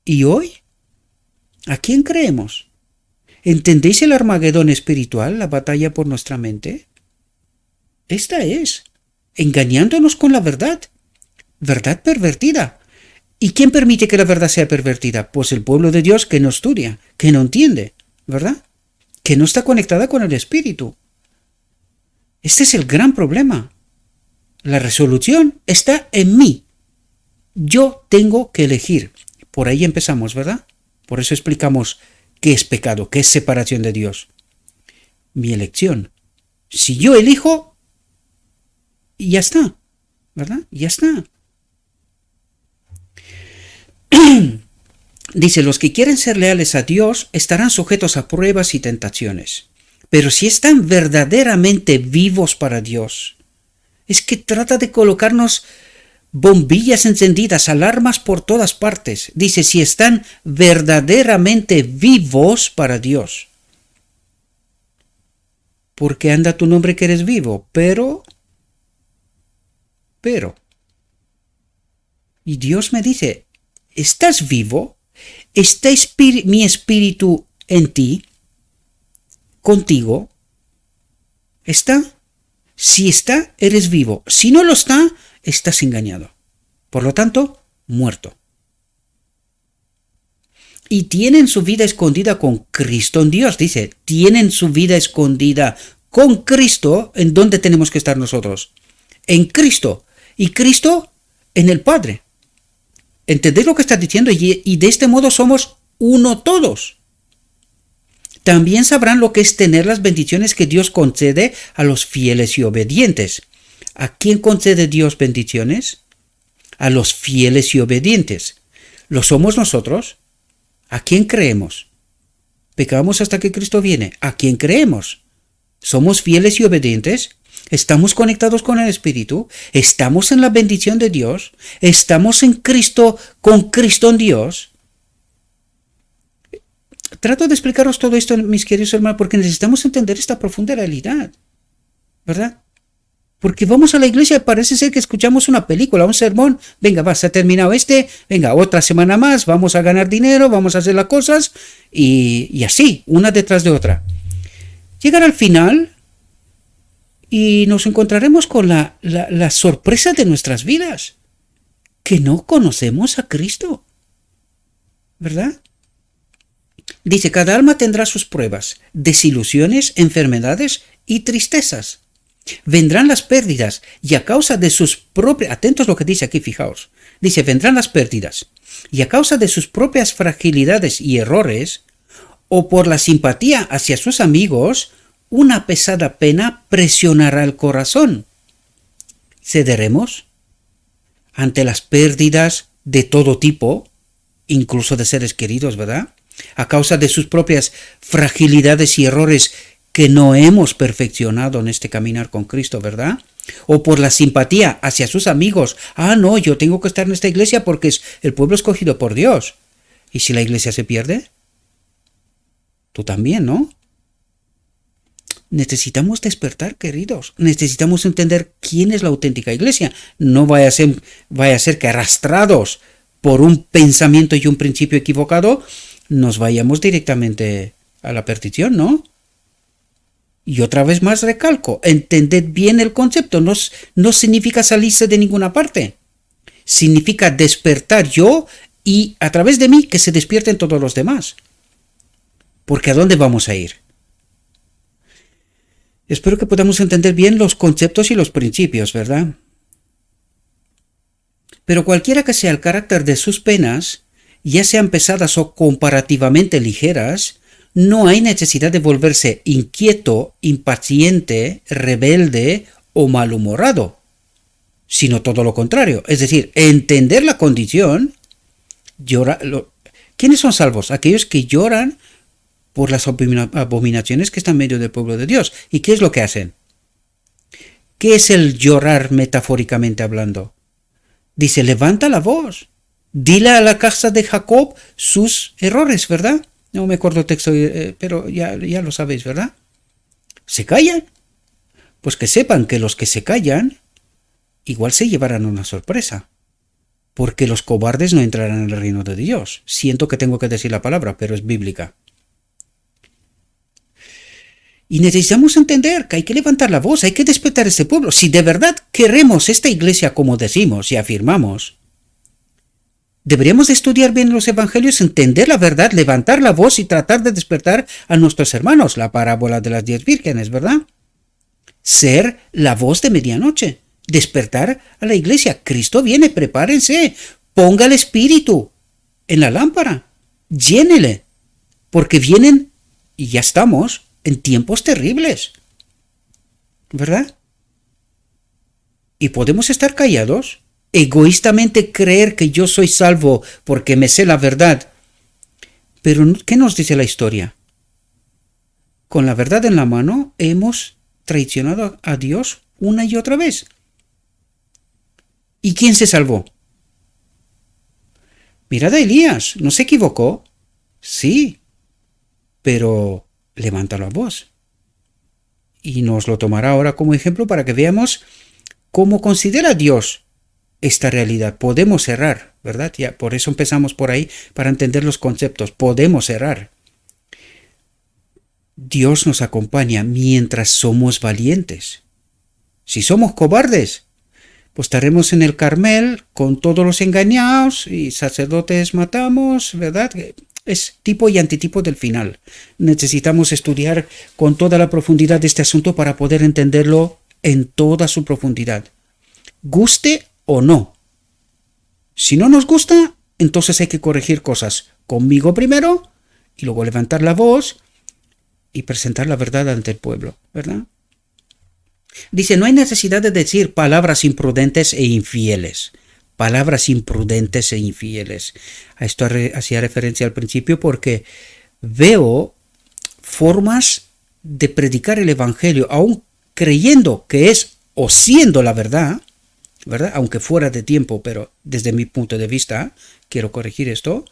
S1: ¿Y hoy? ¿A quién creemos? ¿Entendéis el Armagedón espiritual, la batalla por nuestra mente? Esta es, engañándonos con la verdad. Verdad pervertida. ¿Y quién permite que la verdad sea pervertida? Pues el pueblo de Dios que no estudia, que no entiende, ¿verdad? Que no está conectada con el Espíritu. Este es el gran problema. La resolución está en mí. Yo tengo que elegir. Por ahí empezamos, ¿verdad? Por eso explicamos qué es pecado, qué es separación de Dios. Mi elección. Si yo elijo, ya está, ¿verdad? Ya está. Dice, los que quieren ser leales a Dios estarán sujetos a pruebas y tentaciones. Pero si están verdaderamente vivos para Dios, es que trata de colocarnos bombillas encendidas, alarmas por todas partes. Dice, si están verdaderamente vivos para Dios. Porque anda tu nombre que eres vivo, pero. Y Dios me dice, ¿estás vivo? ¿Está mi espíritu en ti? ¿Contigo? ¿Está? Si está, eres vivo. Si no lo está, estás engañado. Por lo tanto, muerto. Y tienen su vida escondida con Cristo en Dios. Dice, tienen su vida escondida con Cristo. ¿En dónde tenemos que estar nosotros? En Cristo. Y Cristo en el Padre. ¿Entendéis lo que está diciendo? Y de este modo somos uno todos. También sabrán lo que es tener las bendiciones que Dios concede a los fieles y obedientes. ¿A quién concede Dios bendiciones? A los fieles y obedientes. ¿Lo somos nosotros? ¿A quién creemos? Pecamos hasta que Cristo viene. ¿A quién creemos? ¿Somos fieles y obedientes? ¿Estamos conectados con el Espíritu? ¿Estamos en la bendición de Dios? ¿Estamos en Cristo, con Cristo en Dios? Trato de explicaros todo esto, mis queridos hermanos, porque necesitamos entender esta profunda realidad, ¿verdad? Porque vamos a la iglesia y parece ser que escuchamos una película, un sermón, venga, se ha terminado venga, otra semana más, vamos a ganar dinero, vamos a hacer las cosas, y así, una detrás de otra. Llegar al final y nos encontraremos con la sorpresa de nuestras vidas, que no conocemos a Cristo, ¿verdad? Dice, cada alma tendrá sus pruebas, desilusiones, enfermedades y tristezas. Vendrán las pérdidas y a causa de sus propias... Atentos a lo que dice aquí, fijaos. Dice, vendrán las pérdidas y a causa de sus propias fragilidades y errores, o por la simpatía hacia sus amigos, una pesada pena presionará el corazón. ¿Cederemos? ante las pérdidas de todo tipo, incluso de seres queridos, ¿verdad? A causa de sus propias fragilidades y errores que no hemos perfeccionado en este caminar con Cristo, ¿verdad? O por la simpatía hacia sus amigos. Ah, no, yo tengo que estar en esta iglesia porque es el pueblo escogido por Dios. ¿Y si la iglesia se pierde? Tú también, ¿no? Necesitamos despertar, queridos. Necesitamos entender quién es la auténtica iglesia. No vaya a ser que arrastrados por un pensamiento y un principio equivocado, nos vayamos directamente a la perdición, ¿no? Y otra vez más recalco, entended bien el concepto, no significa salirse de ninguna parte. Significa despertar yo y a través de mí que se despierten todos los demás. Porque ¿a dónde vamos a ir? Espero que podamos entender bien los conceptos y los principios, ¿verdad? Pero cualquiera que sea el carácter de sus penas, ya sean pesadas o comparativamente ligeras, no hay necesidad de volverse inquieto, impaciente, rebelde o malhumorado, sino todo lo contrario, es decir, entender la condición. ¿Quiénes son salvos? Aquellos que lloran por las abominaciones que están en medio del pueblo de Dios. ¿Y qué es lo que hacen? ¿Qué es el llorar metafóricamente hablando? Dice, levanta la voz, dile a la casa de Jacob sus errores, ¿verdad? No me acuerdo el texto, pero ya lo sabéis, ¿verdad? ¿Se callan? Pues que sepan que los que se callan igual se llevarán una sorpresa. Porque los cobardes no entrarán en el reino de Dios. Siento que tengo que decir la palabra, pero es bíblica. Y necesitamos entender que hay que levantar la voz, hay que despertar a este pueblo. Si de verdad queremos esta iglesia como decimos y afirmamos, deberíamos de estudiar bien los evangelios, entender la verdad, levantar la voz y tratar de despertar a nuestros hermanos. La parábola de las 10 vírgenes, ¿verdad? Ser la voz de medianoche. Despertar a la iglesia. Cristo viene, prepárense. Ponga el espíritu en la lámpara. Llénele. Porque vienen, y ya estamos, en tiempos terribles. ¿Verdad? Y podemos estar callados, egoístamente creer que yo soy salvo porque me sé la verdad. Pero ¿qué nos dice la historia? Con la verdad en la mano hemos traicionado a Dios una y otra vez. ¿Y quién se salvó? Mirad a Elías, ¿no se equivocó? Sí, pero levanta la voz. Y nos lo tomará ahora como ejemplo para que veamos cómo considera Dios esta realidad. Podemos errar, ¿verdad? Ya, por eso empezamos por ahí, para entender los conceptos. Podemos errar. Dios nos acompaña mientras somos valientes. Si somos cobardes, pues estaremos en el Carmel con todos los engañados y sacerdotes matamos, ¿verdad? Es tipo y antitipo del final. Necesitamos estudiar con toda la profundidad de este asunto para poder entenderlo en toda su profundidad. Guste o no. Si no nos gusta, entonces hay que corregir cosas conmigo primero y luego levantar la voz y presentar la verdad ante el pueblo, ¿verdad? Dice, no hay necesidad de decir palabras imprudentes e infieles. Palabras imprudentes e infieles. A esto hacía referencia al principio porque veo formas de predicar el evangelio, aún creyendo que es o siendo la verdad, ¿verdad? Aunque fuera de tiempo, pero desde mi punto de vista, quiero corregir esto.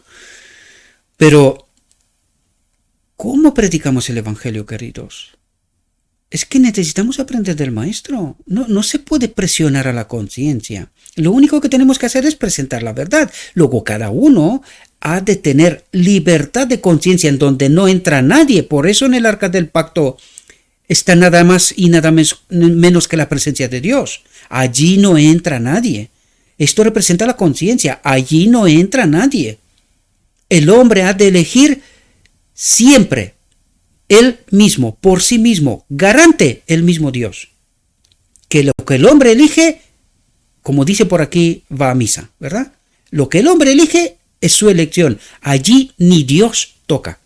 S1: Pero, ¿cómo predicamos el evangelio, queridos? Es que necesitamos aprender del maestro. No se puede presionar a la conciencia. Lo único que tenemos que hacer es presentar la verdad. Luego cada uno ha de tener libertad de conciencia en donde no entra nadie. Por eso en el arca del pacto está nada más y nada menos que la presencia de Dios. Allí no entra nadie. Esto representa la conciencia. Allí no entra nadie. El hombre ha de elegir siempre él mismo, por sí mismo, garante el mismo Dios. Que lo que el hombre elige, como dice por aquí, va a misa, ¿verdad? Lo que el hombre elige es su elección. Allí ni Dios toca.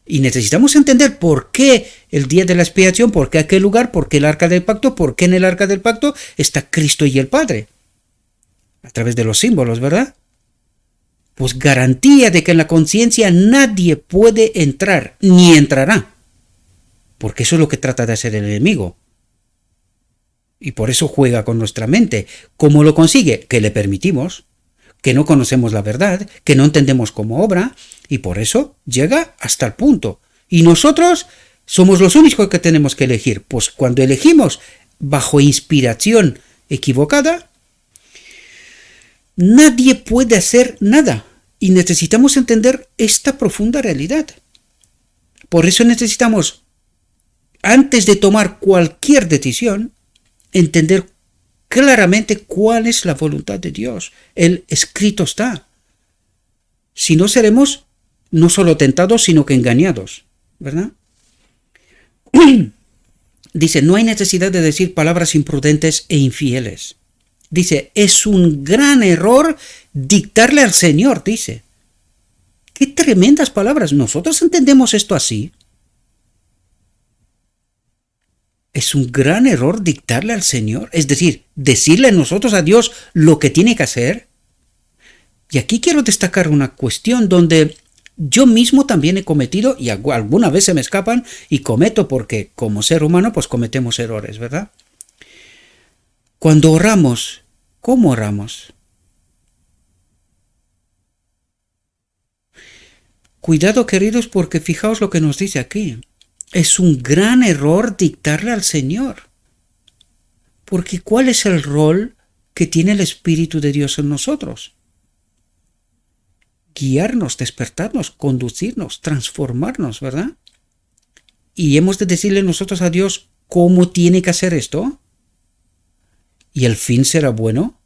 S1: Y necesitamos entender por qué el día de la expiación, por qué aquel lugar, por qué el arca del pacto, por qué en el arca del pacto está Cristo y el Padre. a través de los símbolos, ¿verdad? Pues garantía de que en la conciencia nadie puede entrar, ni entrará. Porque eso es lo que trata de hacer el enemigo. Y por eso juega con nuestra mente. ¿Cómo lo consigue? Que le permitimos, que no conocemos la verdad, que no entendemos cómo obra, y por eso llega hasta el punto. Y nosotros somos los únicos que tenemos que elegir. Pues cuando elegimos bajo inspiración equivocada, nadie puede hacer nada. Y necesitamos entender esta profunda realidad. Por eso necesitamos, antes de tomar cualquier decisión, entender claramente cuál es la voluntad de Dios. El escrito está. Si no, seremos no solo tentados, sino que engañados, ¿verdad? Dice, no hay necesidad de decir palabras imprudentes e infieles. Dice, es un gran error dictarle al Señor, dice. Qué tremendas palabras. ¿Nosotros entendemos esto así? Es un gran error dictarle al Señor, es decir, decirle nosotros a Dios lo que tiene que hacer. Y aquí quiero destacar una cuestión donde yo mismo también he cometido, y alguna vez se me escapan, y cometo porque como ser humano pues cometemos errores, ¿verdad? Cuando oramos, ¿cómo oramos? Cuidado, queridos, porque fijaos lo que nos dice aquí. Es un gran error dictarle al Señor. Porque ¿cuál es el rol que tiene el Espíritu de Dios en nosotros? Guiarnos, despertarnos, conducirnos, transformarnos, ¿verdad? Y hemos de decirle nosotros a Dios cómo tiene que hacer esto. ¿Y el fin será bueno?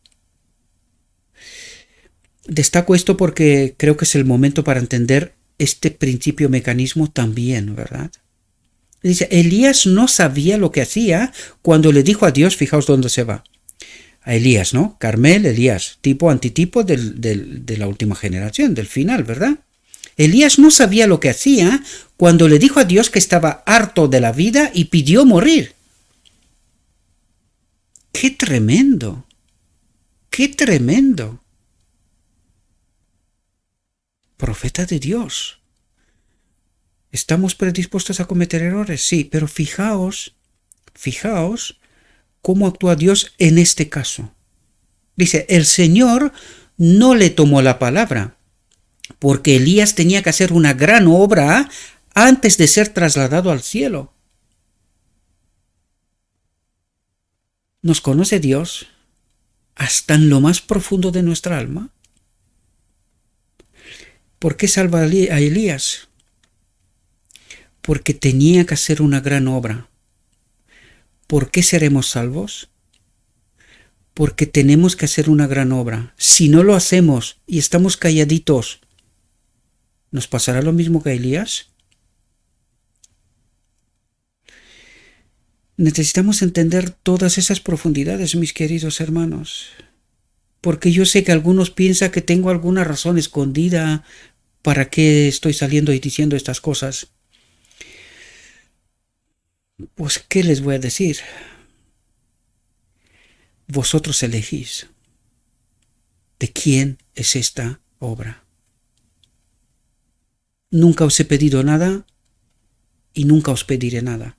S1: Destaco esto porque creo que es el momento para entender este principio mecanismo también, ¿verdad? Dice, Elías no sabía lo que hacía cuando le dijo a Dios, fijaos dónde se va. A Elías, ¿no? Carmel, Elías, tipo antitipo de la última generación, del final, ¿verdad? Elías no sabía lo que hacía cuando le dijo a Dios que estaba harto de la vida y pidió morir. ¡Qué tremendo! ¡Qué tremendo! Profeta de Dios. ¿Estamos predispuestos a cometer errores? Sí, pero fijaos cómo actúa Dios en este caso. Dice, el Señor no le tomó la palabra, porque Elías tenía que hacer una gran obra antes de ser trasladado al cielo. ¿Nos conoce Dios hasta en lo más profundo de nuestra alma? ¿Por qué salva a Elías? Porque tenía que hacer una gran obra. ¿Por qué seremos salvos? Porque tenemos que hacer una gran obra. Si no lo hacemos y estamos calladitos, ¿nos pasará lo mismo que a Elías? Necesitamos entender todas esas profundidades, mis queridos hermanos. Porque yo sé que algunos piensan que tengo alguna razón escondida para qué estoy saliendo y diciendo estas cosas. Pues, ¿qué les voy a decir? Vosotros elegís de quién es esta obra. Nunca os he pedido nada y nunca os pediré nada.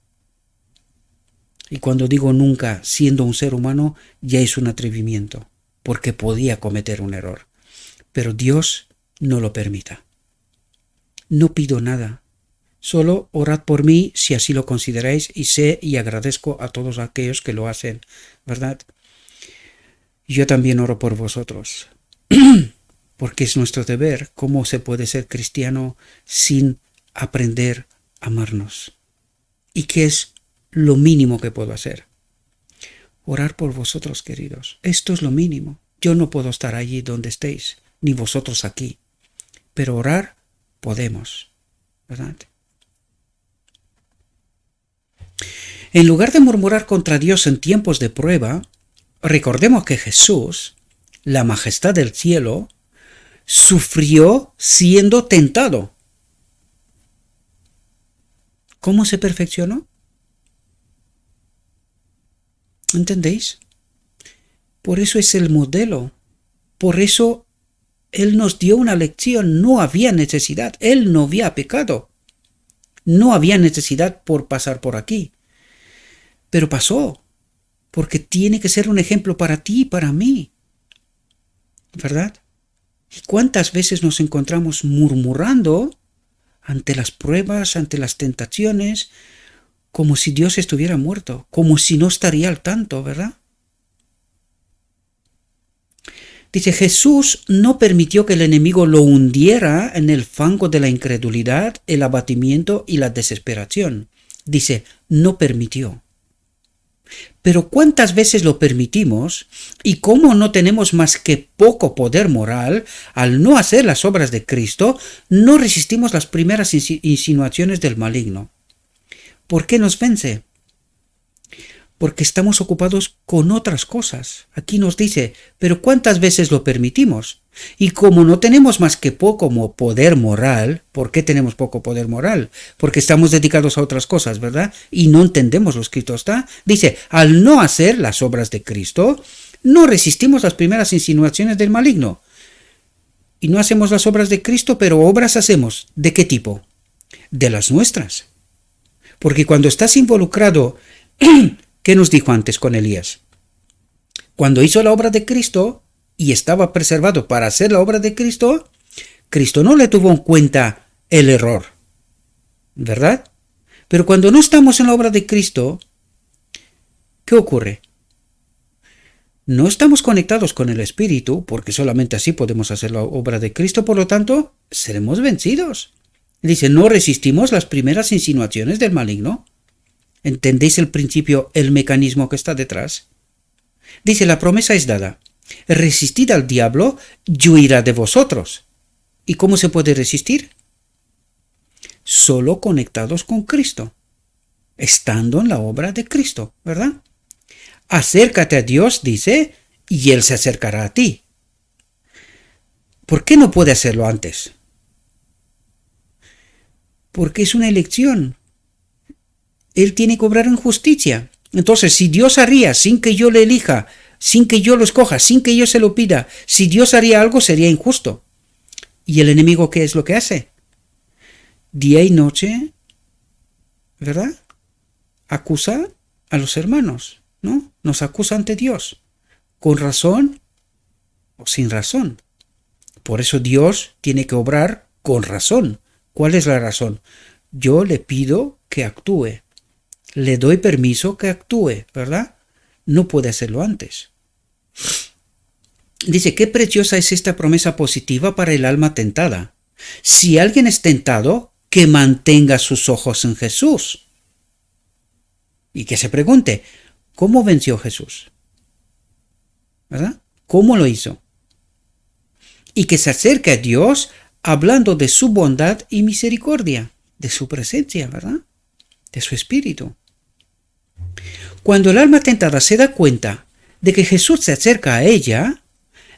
S1: Y cuando digo nunca, siendo un ser humano, ya es un atrevimiento, porque podía cometer un error. Pero Dios no lo permita. No pido nada. Solo orad por mí si así lo consideráis y sé y agradezco a todos aquellos que lo hacen, ¿verdad? Yo también oro por vosotros, porque es nuestro deber. ¿Cómo se puede ser cristiano sin aprender a amarnos? ¿Y qué es lo mínimo que puedo hacer? Orar por vosotros, queridos. Esto es lo mínimo. Yo no puedo estar allí donde estéis, ni vosotros aquí, pero orar podemos, ¿verdad? En lugar de murmurar contra Dios en tiempos de prueba, recordemos que Jesús, la majestad del cielo, sufrió siendo tentado. ¿Cómo se perfeccionó? ¿Entendéis? Por eso es el modelo Por eso Él nos dio una lección. No había necesidad. Él no había pecado. No había necesidad por pasar por aquí. Pero pasó. Porque tiene que ser un ejemplo para ti y para mí. ¿Verdad? ¿Y cuántas veces nos encontramos murmurando ante las pruebas, ante las tentaciones, como si Dios estuviera muerto, como si no estaría al tanto, ¿verdad? Dice, Jesús no permitió que el enemigo lo hundiera en el fango de la incredulidad, el abatimiento y la desesperación. Dice, no permitió. Pero ¿cuántas veces lo permitimos? Y cómo no tenemos más que poco poder moral, al no hacer las obras de Cristo, no resistimos las primeras insinuaciones del maligno. ¿Por qué nos vence? Porque estamos ocupados con otras cosas. Aquí nos dice, pero ¿cuántas veces lo permitimos? Y como no tenemos más que poco poder moral, ¿por qué tenemos poco poder moral? Porque estamos dedicados a otras cosas, ¿verdad? Y no entendemos lo escrito está. Dice, al no hacer las obras de Cristo, no resistimos las primeras insinuaciones del maligno. Y no hacemos las obras de Cristo, pero obras hacemos. ¿De qué tipo? De las nuestras. Porque cuando estás involucrado, ¿qué nos dijo antes con Elías? Cuando hizo la obra de Cristo y estaba preservado para hacer la obra de Cristo, Cristo no le tuvo en cuenta el error, ¿verdad? Pero cuando no estamos en la obra de Cristo, ¿qué ocurre? No estamos conectados con el Espíritu, porque solamente así podemos hacer la obra de Cristo, por lo tanto, seremos vencidos. Dice, no resistimos las primeras insinuaciones del maligno. ¿Entendéis el principio, el mecanismo que está detrás? Dice, la promesa es dada. Resistid al diablo y huirá de vosotros. ¿Y cómo se puede resistir? Solo conectados con Cristo, estando en la obra de Cristo, ¿verdad? Acércate a Dios, dice, y Él se acercará a ti. ¿Por qué no puede hacerlo antes? Porque es una elección. Él tiene que obrar en justicia. Entonces, si Dios haría sin que yo le elija, sin que yo lo escoja, sin que yo se lo pida, si Dios haría algo, sería injusto. ¿Y el enemigo qué es lo que hace? Día y noche, ¿verdad? Acusa a los hermanos, ¿no? Nos acusa ante Dios, con razón o sin razón. Por eso Dios tiene que obrar con razón. ¿Cuál es la razón? Yo le pido que actúe. Le doy permiso que actúe, ¿verdad? No puede hacerlo antes. Dice, qué preciosa es esta promesa positiva para el alma tentada. Si alguien es tentado, que mantenga sus ojos en Jesús. Y que se pregunte, ¿cómo venció Jesús? ¿Verdad? ¿Cómo lo hizo? Y que se acerque a Dios hablando de su bondad y misericordia, de su presencia, ¿verdad? De su espíritu. Cuando el alma tentada se da cuenta de que Jesús se acerca a ella,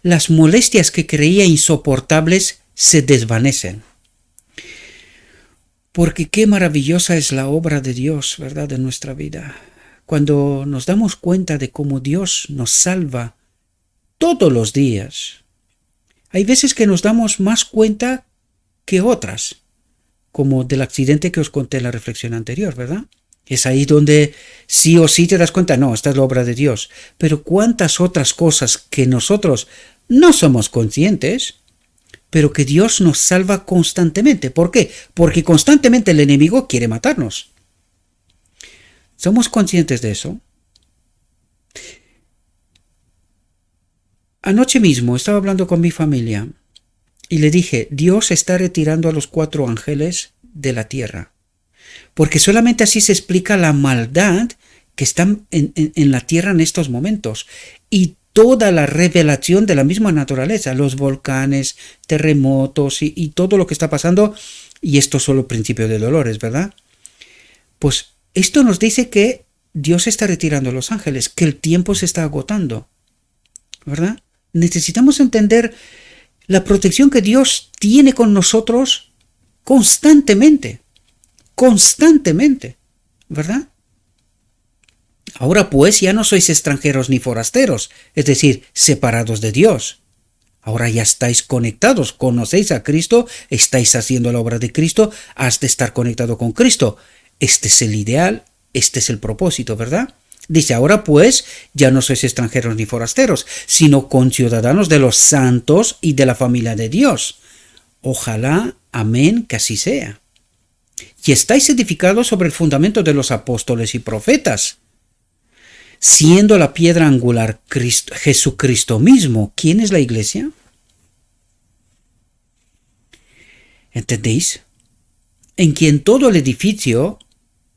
S1: las molestias que creía insoportables se desvanecen. Porque qué maravillosa es la obra de Dios, ¿verdad?, en nuestra vida. Cuando nos damos cuenta de cómo Dios nos salva todos los días, hay veces que nos damos más cuenta que otras, como del accidente que os conté en la reflexión anterior, ¿verdad? Es ahí donde sí o sí te das cuenta, no, esta es la obra de Dios. Pero cuántas otras cosas que nosotros no somos conscientes, pero que Dios nos salva constantemente. ¿Por qué? Porque constantemente el enemigo quiere matarnos. ¿Somos conscientes de eso? Anoche mismo estaba hablando con mi familia y le dije, Dios está retirando a los 4 ángeles de la tierra. Porque solamente así se explica la maldad que está en la tierra en estos momentos. Y toda la revelación de la misma naturaleza, los volcanes, terremotos y todo lo que está pasando. Y esto es solo el principio de dolores, ¿verdad? Pues esto nos dice que Dios está retirando a los ángeles, que el tiempo se está agotando, ¿verdad? Necesitamos entender la protección que Dios tiene con nosotros constantemente, ¿verdad? Ahora pues ya no sois extranjeros ni forasteros, es decir, separados de Dios. Ahora ya estáis conectados, conocéis a Cristo, estáis haciendo la obra de Cristo, has de estar conectado con Cristo. Este es el ideal, este es el propósito, ¿verdad? Dice, ahora pues ya no sois extranjeros ni forasteros, sino conciudadanos de los santos y de la familia de Dios. Ojalá, amén, que así sea. Y estáis edificados sobre el fundamento de los apóstoles y profetas, siendo la piedra angular Jesucristo mismo. ¿Quién es la iglesia? ¿Entendéis? En quien todo el edificio,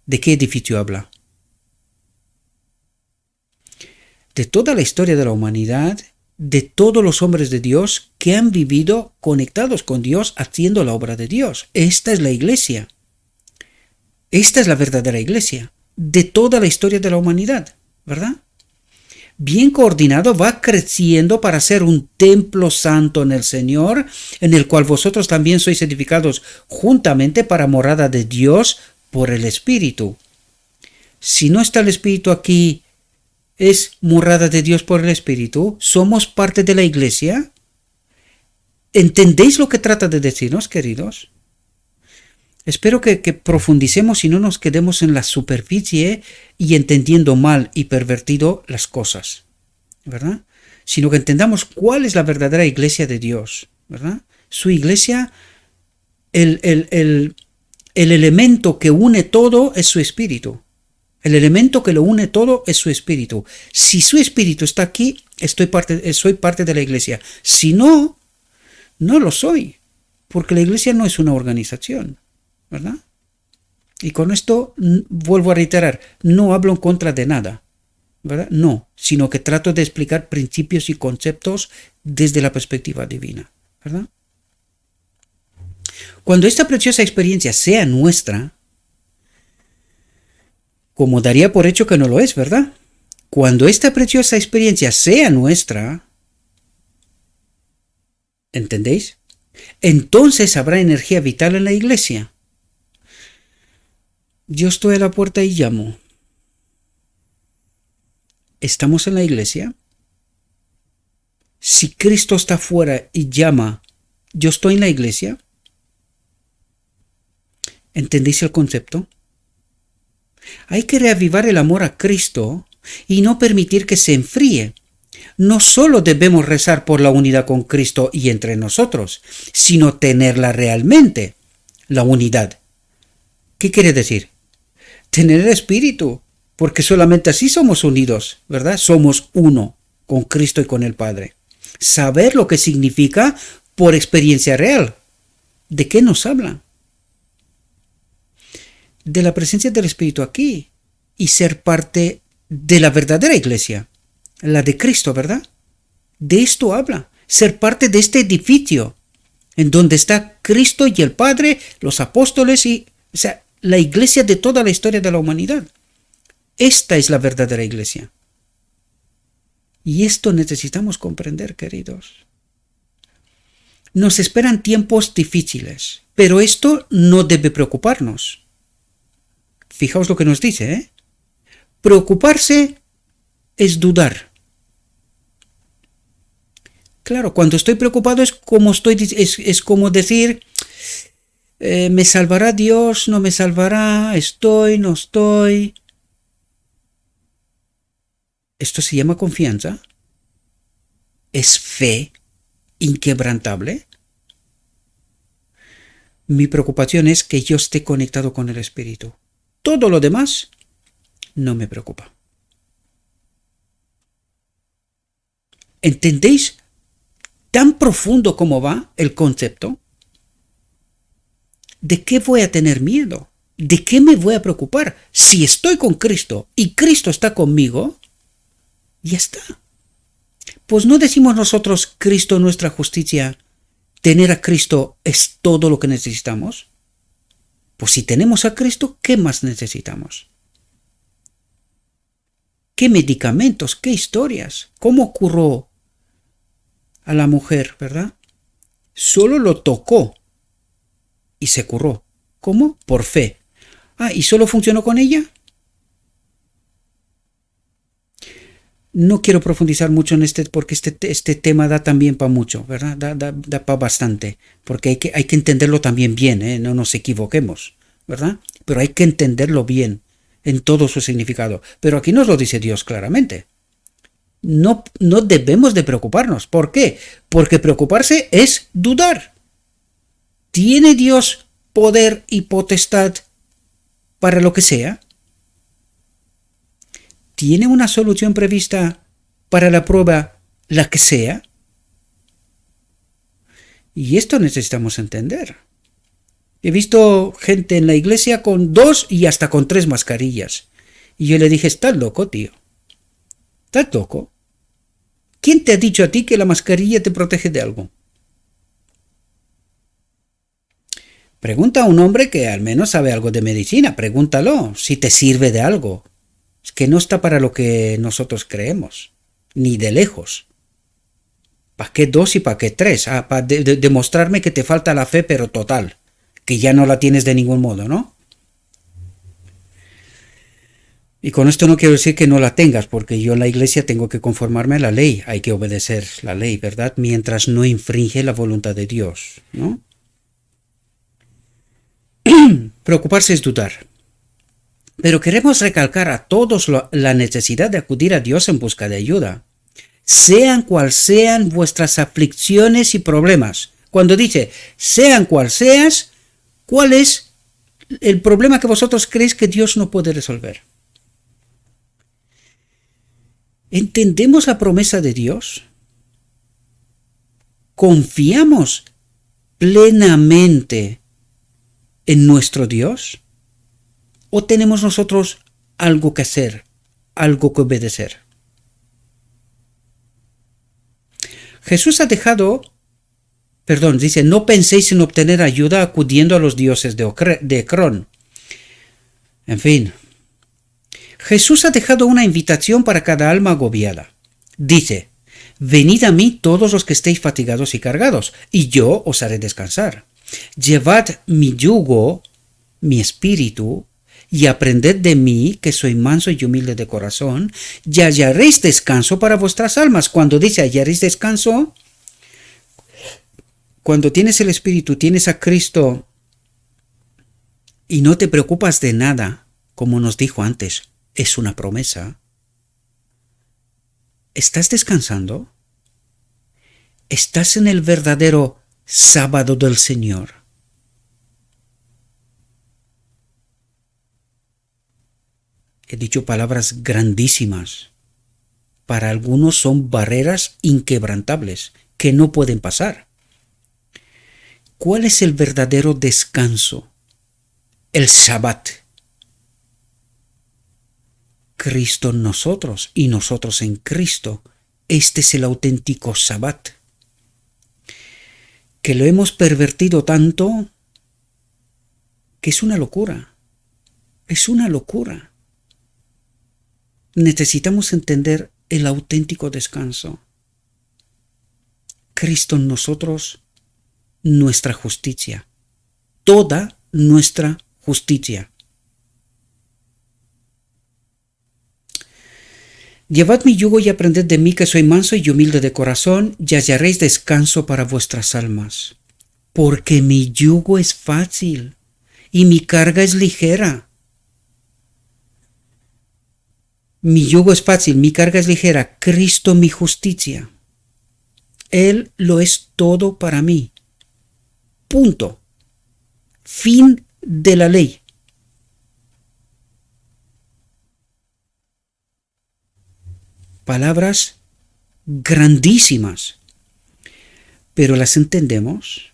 S1: ¿de qué edificio habla? De toda la historia de la humanidad, de todos los hombres de Dios que han vivido conectados con Dios haciendo la obra de Dios. Esta es la iglesia. Esta es la verdadera iglesia, de toda la historia de la humanidad, ¿verdad? Bien coordinado, va creciendo para ser un templo santo en el Señor, en el cual vosotros también sois edificados juntamente para morada de Dios por el Espíritu. Si no está el Espíritu aquí, es morada de Dios por el Espíritu, somos parte de la iglesia. ¿Entendéis lo que trata de decirnos, queridos? Espero que profundicemos y no nos quedemos en la superficie y entendiendo mal y pervertido las cosas, ¿verdad? Sino que entendamos cuál es la verdadera iglesia de Dios, ¿verdad? Su iglesia, el elemento que une todo es su espíritu. El elemento que lo une todo es su espíritu. Si su espíritu está aquí, soy parte de la iglesia. Si no, no lo soy, porque la iglesia no es una organización, ¿verdad? Y con esto vuelvo a reiterar, no hablo en contra de nada, ¿verdad? No, sino que trato de explicar principios y conceptos desde la perspectiva divina, ¿verdad? Cuando esta preciosa experiencia sea nuestra, como daría por hecho que no lo es, ¿verdad? Cuando esta preciosa experiencia sea nuestra, ¿entendéis? Entonces habrá energía vital en la iglesia. Yo estoy a la puerta y llamo. ¿Estamos en la iglesia? Si Cristo está fuera y llama, ¿yo estoy en la iglesia? ¿Entendéis el concepto? Hay que reavivar el amor a Cristo y no permitir que se enfríe. No solo debemos rezar por la unidad con Cristo y entre nosotros, sino tenerla realmente, la unidad. ¿Qué quiere decir? Tener el Espíritu, porque solamente así somos unidos, ¿verdad? Somos uno con Cristo y con el Padre. Saber lo que significa por experiencia real. ¿De qué nos habla? De la presencia del Espíritu aquí y ser parte de la verdadera iglesia, la de Cristo, ¿verdad? De esto habla, ser parte de este edificio en donde está Cristo y el Padre, los apóstoles y, o sea, la iglesia de toda la historia de la humanidad. Esta es la verdadera iglesia. Y esto necesitamos comprender, queridos. Nos esperan tiempos difíciles, pero esto no debe preocuparnos. Fijaos lo que nos dice, ¿eh? Preocuparse es dudar. Claro, cuando estoy preocupado es como decir, ¿me salvará Dios? ¿No me salvará? ¿Estoy? ¿No estoy? Esto se llama confianza. ¿Es fe inquebrantable? Mi preocupación es que yo esté conectado con el Espíritu. Todo lo demás no me preocupa. ¿Entendéis tan profundo como va el concepto? ¿De qué voy a tener miedo? ¿De qué me voy a preocupar? Si estoy con Cristo y Cristo está conmigo, ya está. Pues no decimos nosotros, Cristo nuestra justicia, tener a Cristo es todo lo que necesitamos. Pues si tenemos a Cristo, ¿qué más necesitamos? ¿Qué medicamentos? ¿Qué historias? ¿Cómo curó a la mujer, verdad? Solo lo tocó y se curó. ¿Cómo? Por fe. ¿Y solo funcionó con ella? No quiero profundizar mucho en porque este tema da también para mucho, ¿verdad? Da para bastante, porque hay que entenderlo también bien, ¿eh? No nos equivoquemos, ¿verdad? Pero hay que entenderlo bien en todo su significado. Pero aquí nos lo dice Dios claramente. No debemos de preocuparnos. ¿Por qué? Porque preocuparse es dudar. ¿Tiene Dios poder y potestad para lo que sea? ¿Tiene una solución prevista para la prueba, la que sea? Y esto necesitamos entender. He visto gente en la iglesia con 2 y hasta con 3 mascarillas. Y yo le dije, estás loco, tío. ¿Estás loco? ¿Quién te ha dicho a ti que la mascarilla te protege de algo? Pregunta a un hombre que al menos sabe algo de medicina. Pregúntalo si te sirve de algo. Es que no está para lo que nosotros creemos. Ni de lejos. ¿Para qué 2 y para qué 3? Para demostrarme que te falta la fe, pero total. Que ya no la tienes de ningún modo, ¿no? Y con esto no quiero decir que no la tengas, porque yo en la iglesia tengo que conformarme a la ley. Hay que obedecer la ley, ¿verdad? Mientras no infringe la voluntad de Dios, ¿no? Preocuparse es dudar. Pero queremos recalcar a todos la necesidad de acudir a Dios en busca de ayuda. Sean cual sean vuestras aflicciones y problemas. Cuando dice, sean cual seas, ¿cuál es el problema que vosotros creéis que Dios no puede resolver? ¿Entendemos la promesa de Dios? ¿Confiamos plenamente en nuestro Dios? ¿O tenemos nosotros algo que hacer, algo que obedecer? Jesús ha dejado, dice, no penséis en obtener ayuda acudiendo a los dioses de Ecrón. En fin, Jesús ha dejado una invitación para cada alma agobiada. Dice, venid a mí todos los que estéis fatigados y cargados, y yo os haré descansar. Llevad mi yugo, mi espíritu, y aprended de mí, que soy manso y humilde de corazón, y hallaréis descanso para vuestras almas. Cuando dice hallaréis descanso, cuando tienes el Espíritu, tienes a Cristo, y no te preocupas de nada, como nos dijo antes, es una promesa. ¿Estás descansando? ¿Estás en el verdadero sábado del Señor? He dicho palabras grandísimas. Para algunos son barreras inquebrantables que no pueden pasar. ¿Cuál es el verdadero descanso? El Shabbat. Cristo en nosotros y nosotros en Cristo. Este es el auténtico Shabbat. Que lo hemos pervertido tanto que es una locura. Es una locura. Necesitamos entender el auténtico descanso. Cristo en nosotros, nuestra justicia. Toda nuestra justicia. Llevad mi yugo y aprended de mí, que soy manso y humilde de corazón, y hallaréis descanso para vuestras almas. Porque mi yugo es fácil y mi carga es ligera. Mi yugo es fácil, mi carga es ligera. Cristo mi justicia. Él lo es todo para mí. Punto. Fin de la ley. Palabras grandísimas. Pero las entendemos.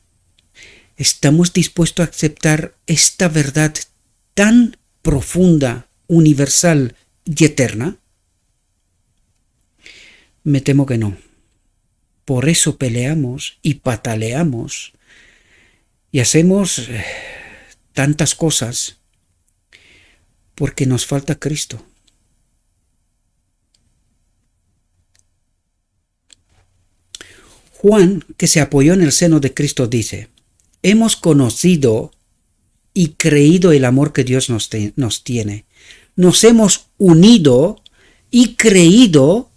S1: ¿Estamos dispuestos a aceptar esta verdad tan profunda, universal y eterna? Me temo que no. Por eso peleamos y pataleamos y hacemos tantas cosas, porque nos falta Cristo. Juan, que se apoyó en el seno de Cristo, dice, hemos conocido y creído el amor que Dios nos tiene. Nos hemos unido y creído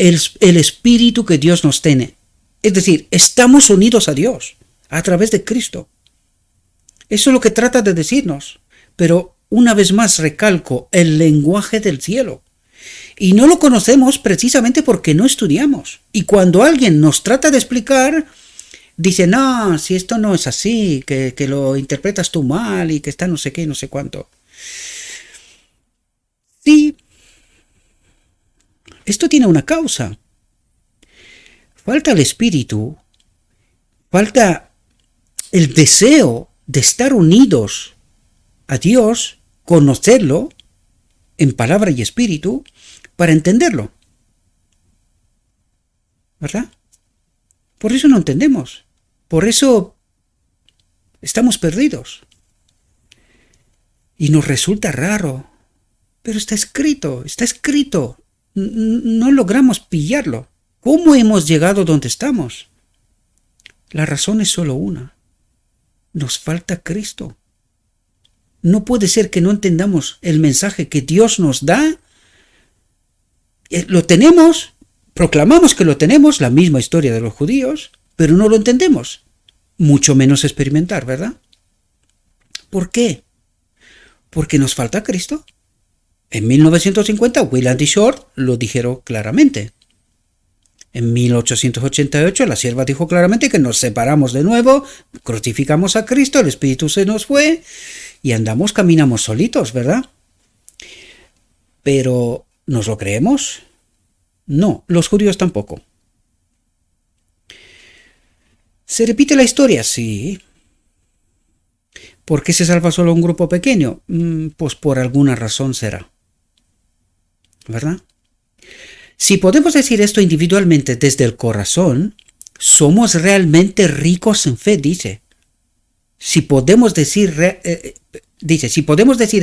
S1: el espíritu que Dios nos tiene. Es decir, estamos unidos a Dios a través de Cristo. Eso es lo que trata de decirnos. Pero una vez más recalco el lenguaje del cielo. Y no lo conocemos precisamente porque no estudiamos. Y cuando alguien nos trata de explicar, dice, no, si esto no es así, que lo interpretas tú mal y que está no sé qué, no sé cuánto. Sí, esto tiene una causa. Falta el espíritu, falta el deseo de estar unidos a Dios, conocerlo en palabra y espíritu, para entenderlo. ¿Verdad? Por eso no entendemos. Por eso estamos perdidos. Y nos resulta raro. Pero está escrito, está escrito. No logramos pillarlo. ¿Cómo hemos llegado donde estamos? La razón es solo una. Nos falta Cristo. No puede ser que no entendamos el mensaje que Dios nos da. Lo tenemos, proclamamos que lo tenemos, la misma historia de los judíos, pero no lo entendemos. Mucho menos experimentar, ¿verdad? ¿Por qué? Porque nos falta Cristo. En 1950, Wayland y Short lo dijeron claramente. En 1888 la sierva dijo claramente que nos separamos de nuevo, crucificamos a Cristo, el Espíritu se nos fue y caminamos solitos, ¿verdad? Pero, ¿nos lo creemos? No, los judíos tampoco. ¿Se repite la historia? Sí. ¿Por qué se salva solo un grupo pequeño? Pues por alguna razón será. ¿Verdad? Si podemos decir esto individualmente desde el corazón, somos realmente ricos en fe, dice. Si podemos decir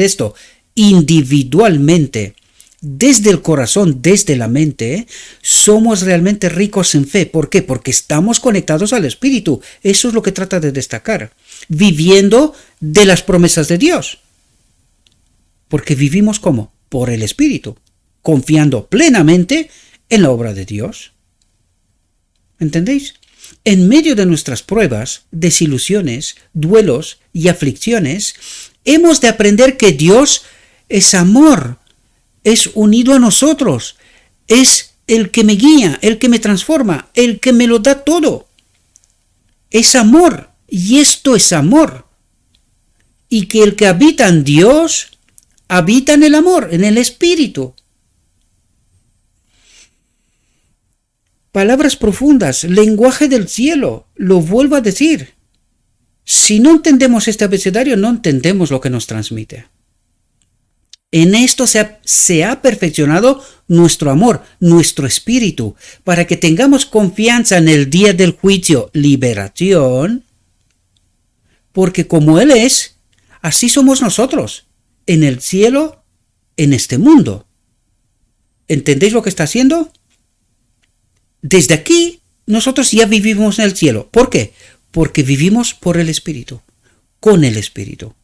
S1: esto individualmente, desde el corazón, desde la mente, somos realmente ricos en fe. ¿Por qué? Porque estamos conectados al Espíritu. Eso es lo que trata de destacar. Viviendo de las promesas de Dios. Porque vivimos ¿cómo? Por el Espíritu. Confiando plenamente en la obra de Dios. ¿Entendéis? En medio de nuestras pruebas, desilusiones, duelos y aflicciones, hemos de aprender que Dios es amor, es unido a nosotros, es el que me guía, el que me transforma, el que me lo da todo. Es amor, y esto es amor. Y que el que habita en Dios, habita en el amor, en el Espíritu. Palabras profundas, lenguaje del cielo, lo vuelvo a decir. Si no entendemos este abecedario, no entendemos lo que nos transmite. En esto se ha perfeccionado nuestro amor, nuestro espíritu, para que tengamos confianza en el día del juicio, liberación, porque como Él es, así somos nosotros, en el cielo, en este mundo. ¿Entendéis lo que está haciendo? Desde aquí, nosotros ya vivimos en el cielo. ¿Por qué? Porque vivimos por el Espíritu, con el Espíritu.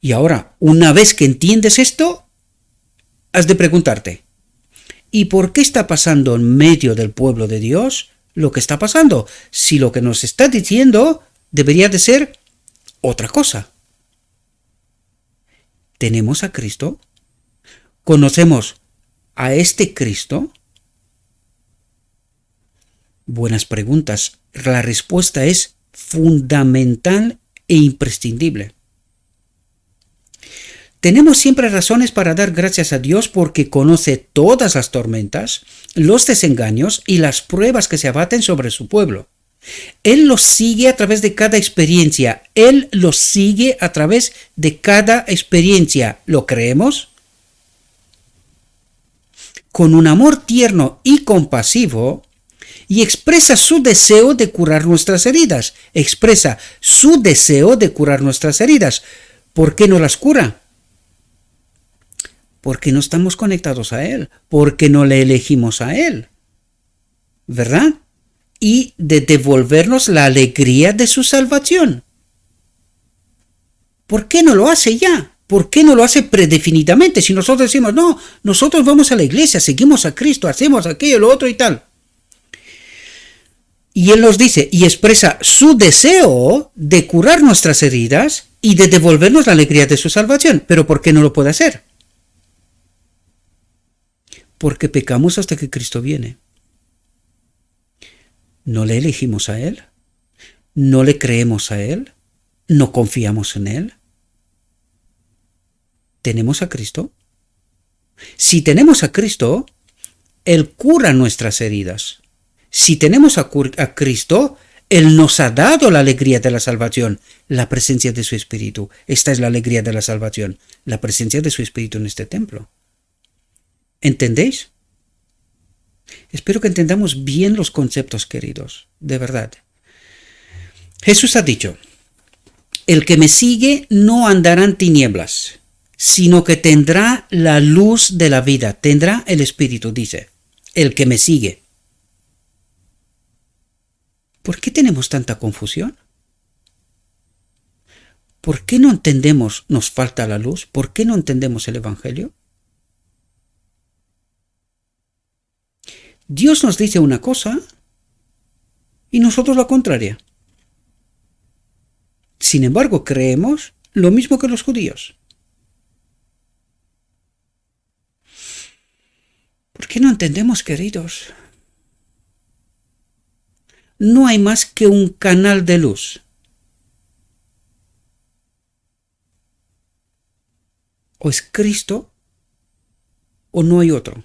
S1: Y ahora, una vez que entiendes esto, has de preguntarte, ¿y por qué está pasando en medio del pueblo de Dios lo que está pasando? Si lo que nos está diciendo debería de ser otra cosa. ¿Tenemos a Cristo? ¿Conocemos a este Cristo? Buenas preguntas. La respuesta es fundamental e imprescindible. Tenemos siempre razones para dar gracias a Dios porque conoce todas las tormentas, los desengaños y las pruebas que se abaten sobre su pueblo. Él los sigue a través de cada experiencia. Él los sigue a través de cada experiencia. ¿Lo creemos? Con un amor tierno y compasivo, y expresa su deseo de curar nuestras heridas. Expresa su deseo de curar nuestras heridas. ¿Por qué no las cura? Porque no estamos conectados a Él. Porque no le elegimos a Él. ¿Verdad? Y de devolvernos la alegría de su salvación. ¿Por qué no lo hace ya? ¿Por qué no lo hace predefinidamente? Si nosotros decimos, no, nosotros vamos a la iglesia, seguimos a Cristo, hacemos aquello, lo otro y tal. Y Él nos dice y expresa su deseo de curar nuestras heridas y de devolvernos la alegría de su salvación. ¿Pero por qué no lo puede hacer? Porque pecamos hasta que Cristo viene. ¿No le elegimos a Él? ¿No le creemos a Él? ¿No confiamos en Él? ¿Tenemos a Cristo? Si tenemos a Cristo, Él cura nuestras heridas. Si tenemos a Cristo, Él nos ha dado la alegría de la salvación, la presencia de su Espíritu. Esta es la alegría de la salvación, la presencia de su Espíritu en este templo. ¿Entendéis? Espero que entendamos bien los conceptos, queridos, de verdad. Jesús ha dicho, el que me sigue no andará en tinieblas, sino que tendrá la luz de la vida, tendrá el Espíritu, dice, el que me sigue. ¿Por qué tenemos tanta confusión? ¿Por qué no entendemos, nos falta la luz? ¿Por qué no entendemos el Evangelio? Dios nos dice una cosa y nosotros la contraria. Sin embargo, creemos lo mismo que los judíos. ¿Por qué no entendemos, queridos? No hay más que un canal de luz. O es Cristo o no hay otro.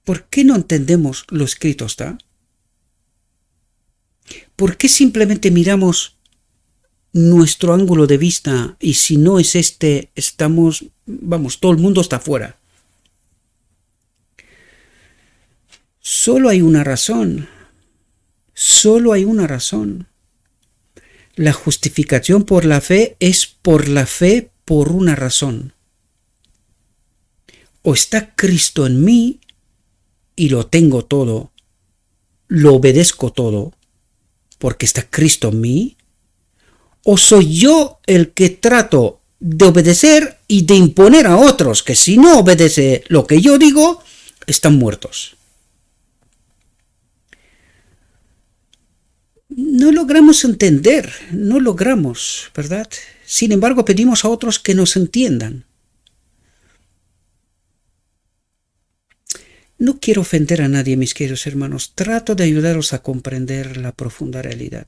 S1: ¿Por qué no entendemos lo escrito está? ¿Por qué simplemente miramos nuestro ángulo de vista y si no es este, estamos, vamos, todo el mundo está fuera? Solo hay una razón. Solo hay una razón. La justificación por la fe es por la fe por una razón. O está Cristo en mí y lo tengo todo, lo obedezco todo, porque está Cristo en mí, o soy yo el que trato de obedecer y de imponer a otros que si no obedece lo que yo digo, están muertos. No logramos entender, no logramos, ¿verdad? Sin embargo, pedimos a otros que nos entiendan. No quiero ofender a nadie, mis queridos hermanos. Trato de ayudaros a comprender la profunda realidad.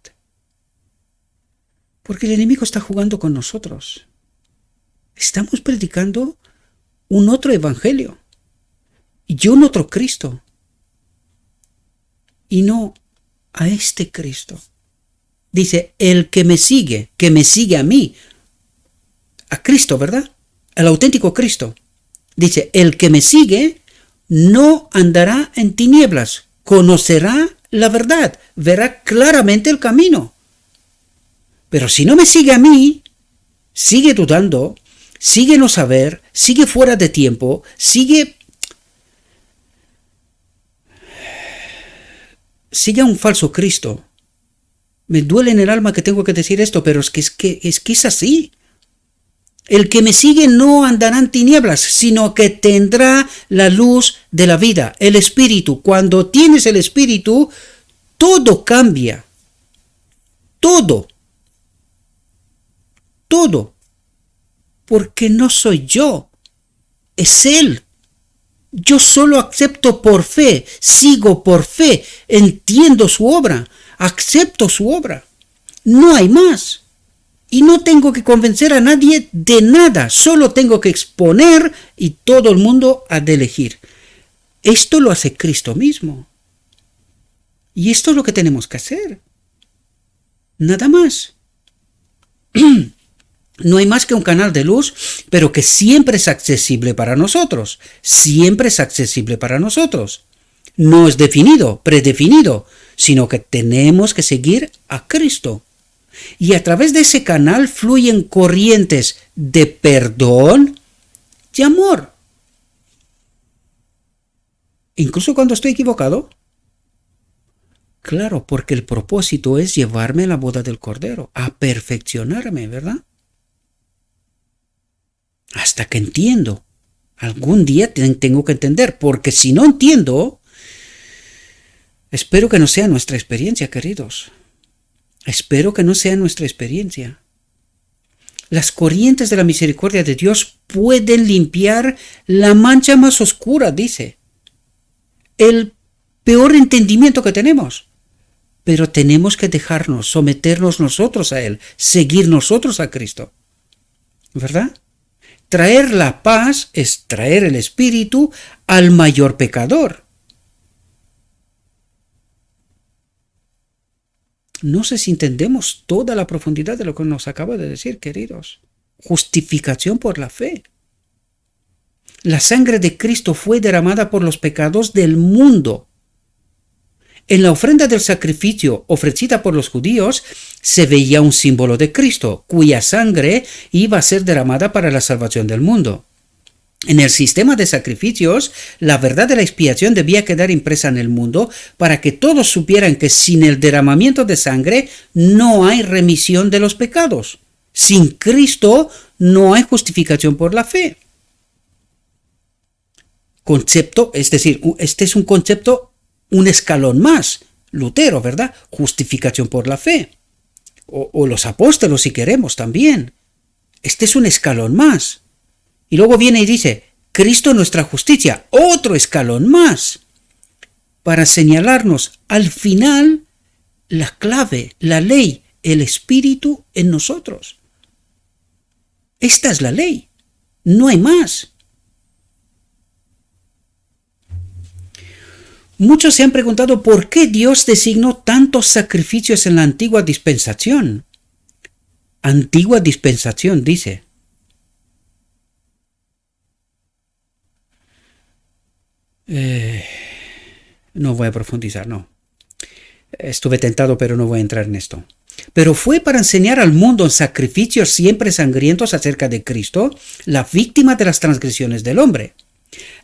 S1: Porque el enemigo está jugando con nosotros. Estamos predicando un otro evangelio y un otro Cristo. Y no a este Cristo. Dice, el que me sigue a mí. A Cristo, ¿verdad? Al auténtico Cristo. Dice, el que me sigue no andará en tinieblas, conocerá la verdad, verá claramente el camino. Pero si no me sigue a mí, sigue dudando, sigue no saber, sigue fuera de tiempo, sigue a un falso Cristo. Me duele en el alma que tengo que decir esto, pero es que es así. El que me sigue no andará en tinieblas, sino que tendrá la luz de la vida, el Espíritu. Cuando tienes el Espíritu, todo cambia. Todo. Todo. Porque no soy yo, es Él. Yo solo acepto por fe, sigo por fe, entiendo su obra, acepto su obra. No hay más. Y no tengo que convencer a nadie de nada, solo tengo que exponer y todo el mundo ha de elegir. Esto lo hace Cristo mismo. Y esto es lo que tenemos que hacer. Nada más. No hay más que un canal de luz, pero que siempre es accesible para nosotros. Siempre es accesible para nosotros. No es definido, predefinido, sino que tenemos que seguir a Cristo. Y a través de ese canal fluyen corrientes de perdón y amor. Incluso cuando estoy equivocado. Claro, porque el propósito es llevarme a la boda del Cordero, a perfeccionarme, ¿verdad? hasta que entiendo. Algún día tengo que entender, porque si no entiendo, espero que no sea nuestra experiencia, queridos. Espero que no sea nuestra experiencia. Las corrientes de la misericordia de Dios pueden limpiar la mancha más oscura, dice. El peor entendimiento que tenemos. Pero tenemos que dejarnos, someternos nosotros a Él, seguir nosotros a Cristo. ¿Verdad? Traer la paz es traer el Espíritu al mayor pecador. No sé si entendemos toda la profundidad de lo que nos acaba de decir, queridos. Justificación por la fe. La sangre de Cristo fue derramada por los pecados del mundo. En la ofrenda del sacrificio ofrecida por los judíos se veía un símbolo de Cristo, cuya sangre iba a ser derramada para la salvación del mundo. En el sistema de sacrificios, la verdad de la expiación debía quedar impresa en el mundo para que todos supieran que sin el derramamiento de sangre no hay remisión de los pecados. Sin Cristo no hay justificación por la fe. Concepto, es decir, este es un concepto, un escalón más. Lutero, ¿verdad? Justificación por la fe. O los apóstolos, si queremos, también. Este es un escalón más. Y luego viene y dice, Cristo nuestra justicia, otro escalón más, para señalarnos al final la clave, la ley, el Espíritu en nosotros. Esta es la ley, no hay más. Muchos se han preguntado por qué Dios designó tantos sacrificios en la antigua dispensación. Antigua dispensación, dice. No voy a profundizar, no. Estuve tentado, pero no voy a entrar en esto. Pero fue para enseñar al mundo en sacrificios siempre sangrientos acerca de Cristo, la víctima de las transgresiones del hombre.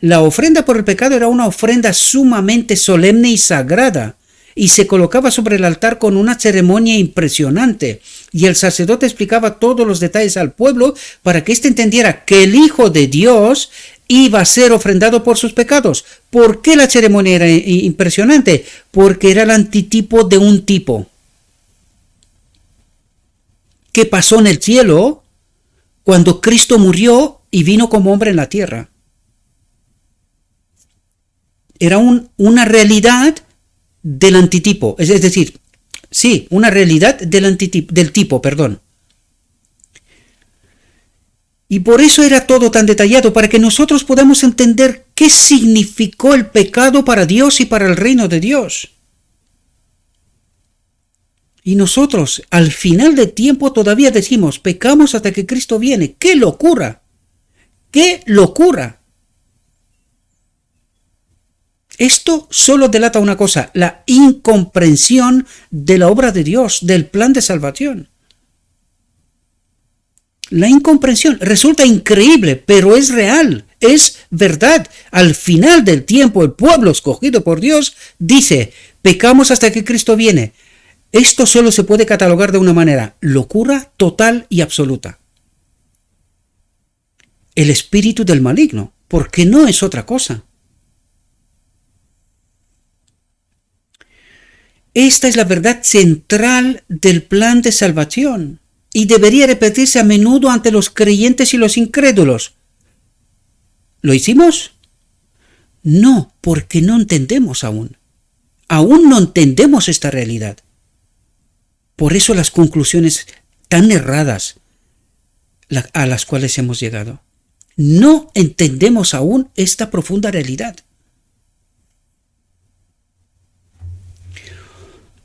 S1: La ofrenda por el pecado era una ofrenda sumamente solemne y sagrada, y se colocaba sobre el altar con una ceremonia impresionante, y el sacerdote explicaba todos los detalles al pueblo para que éste entendiera que el Hijo de Dios iba a ser ofrendado por sus pecados. ¿Por qué la ceremonia era impresionante? Porque era el antitipo de un tipo que pasó en el cielo cuando Cristo murió y vino como hombre en la tierra. Era una realidad del antitipo, es decir, sí, una realidad del tipo. Y por eso era todo tan detallado, para que nosotros podamos entender qué significó el pecado para Dios y para el reino de Dios. Y nosotros, al final del tiempo, todavía decimos, pecamos hasta que Cristo viene. ¡Qué locura! ¡Qué locura! Esto solo delata una cosa, la incomprensión de la obra de Dios, del plan de salvación. La incomprensión resulta increíble, pero es real, es verdad. Al final del tiempo, el pueblo escogido por Dios dice, pecamos hasta que Cristo viene. Esto solo se puede catalogar de una manera, locura total y absoluta. El espíritu del maligno, porque no es otra cosa. Esta es la verdad central del plan de salvación y debería repetirse a menudo ante los creyentes y los incrédulos. ¿Lo hicimos? No, porque no entendemos aún. Aún no entendemos esta realidad. Por eso las conclusiones tan erradas a las cuales hemos llegado. No entendemos aún esta profunda realidad.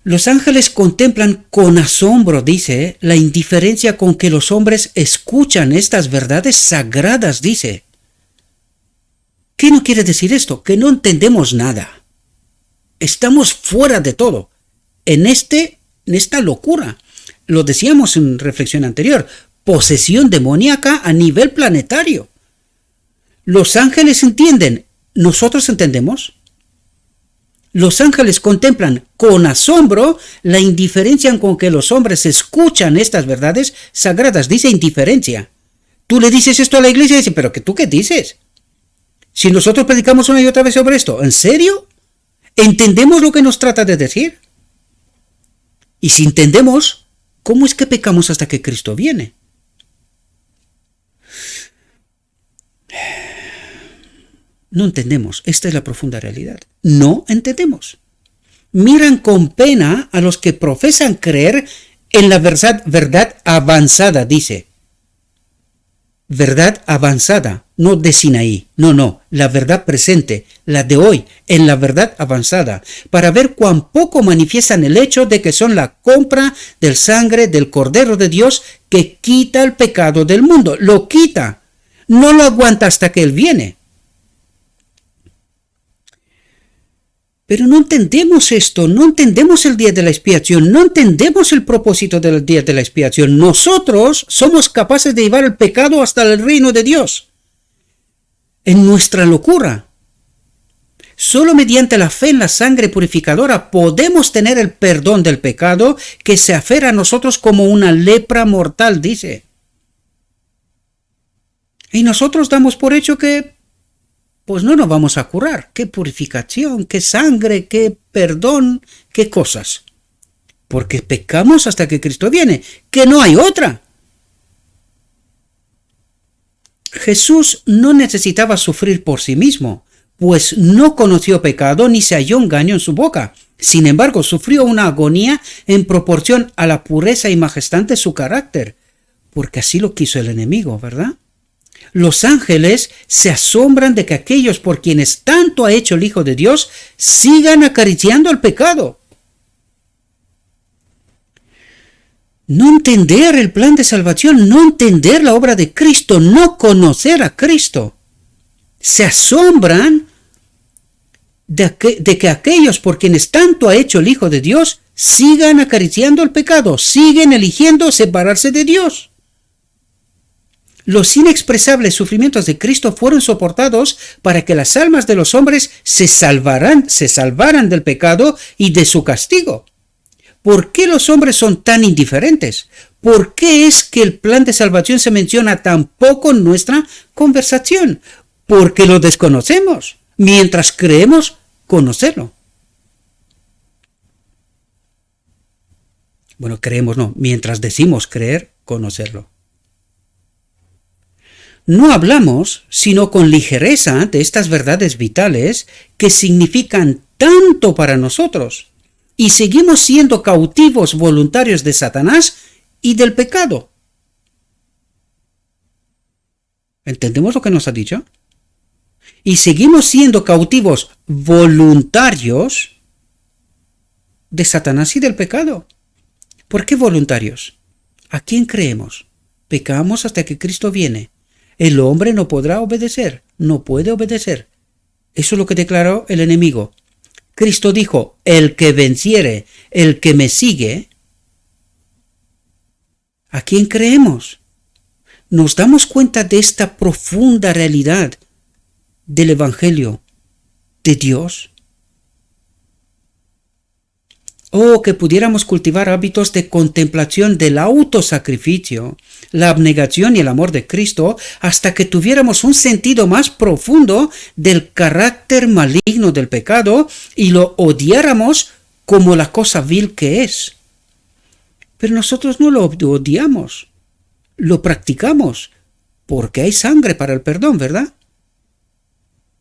S1: Los ángeles contemplan con asombro, dice, la indiferencia con que los hombres escuchan estas verdades sagradas, dice. ¿Qué no quiere decir esto? Que no entendemos nada. Estamos fuera de todo. En esta locura. Lo decíamos en reflexión anterior. Posesión demoníaca a nivel planetario. Los ángeles entienden. ¿Nosotros entendemos? Los ángeles contemplan con asombro la indiferencia con que los hombres escuchan estas verdades sagradas. Dice indiferencia. Tú le dices esto a la iglesia y dice, pero ¿tú qué dices? Si nosotros predicamos una y otra vez sobre esto, ¿en serio? ¿Entendemos lo que nos trata de decir? Y si entendemos, ¿cómo es que pecamos hasta que Cristo viene? No entendemos. Esta es la profunda realidad. No entendemos. Miran con pena a los que profesan creer en la verdad avanzada, dice. Verdad avanzada, no de Sinaí, no, la verdad presente, la de hoy, en la verdad avanzada, para ver cuán poco manifiestan el hecho de que son la compra del sangre del Cordero de Dios que quita el pecado del mundo, lo quita, no lo aguanta hasta que Él viene. Pero no entendemos esto, no entendemos el día de la expiación, no entendemos el propósito del día de la expiación. Nosotros somos capaces de llevar el pecado hasta el reino de Dios. En nuestra locura. Solo mediante la fe en la sangre purificadora podemos tener el perdón del pecado que se aferra a nosotros como una lepra mortal, dice. Y nosotros damos por hecho que pues no nos vamos a curar. ¿Qué purificación? ¿Qué sangre? ¿Qué perdón? ¿Qué cosas? Porque pecamos hasta que Cristo viene, que no hay otra. Jesús no necesitaba sufrir por sí mismo, pues no conoció pecado ni se halló engaño en su boca. Sin embargo, sufrió una agonía en proporción a la pureza y majestad de su carácter, porque así lo quiso el enemigo, ¿verdad? Los ángeles se asombran de que aquellos por quienes tanto ha hecho el Hijo de Dios sigan acariciando el pecado. No entender el plan de salvación, no entender la obra de Cristo, no conocer a Cristo. Se asombran de que aquellos por quienes tanto ha hecho el Hijo de Dios sigan acariciando el pecado, siguen eligiendo separarse de Dios. Los inexpresables sufrimientos de Cristo fueron soportados para que las almas de los hombres se salvaran del pecado y de su castigo. ¿Por qué los hombres son tan indiferentes? ¿Por qué es que el plan de salvación se menciona tan poco en nuestra conversación? Porque lo desconocemos, mientras creemos conocerlo. Bueno, creemos no, mientras decimos creer conocerlo. No hablamos, sino con ligereza, de estas verdades vitales que significan tanto para nosotros, y seguimos siendo cautivos voluntarios de Satanás y del pecado. ¿Entendemos lo que nos ha dicho? Y seguimos siendo cautivos voluntarios de Satanás y del pecado. ¿Por qué voluntarios? ¿A quién creemos? Pecamos hasta que Cristo viene. El hombre no podrá obedecer, no puede obedecer. Eso es lo que declaró el enemigo. Cristo dijo, el que venciere, el que me sigue. ¿A quién creemos? ¿Nos damos cuenta de esta profunda realidad del Evangelio de Dios? Oh, que pudiéramos cultivar hábitos de contemplación del autosacrificio, la abnegación y el amor de Cristo, hasta que tuviéramos un sentido más profundo del carácter maligno del pecado y lo odiáramos como la cosa vil que es. Pero nosotros no lo odiamos, lo practicamos, porque hay sangre para el perdón, ¿verdad?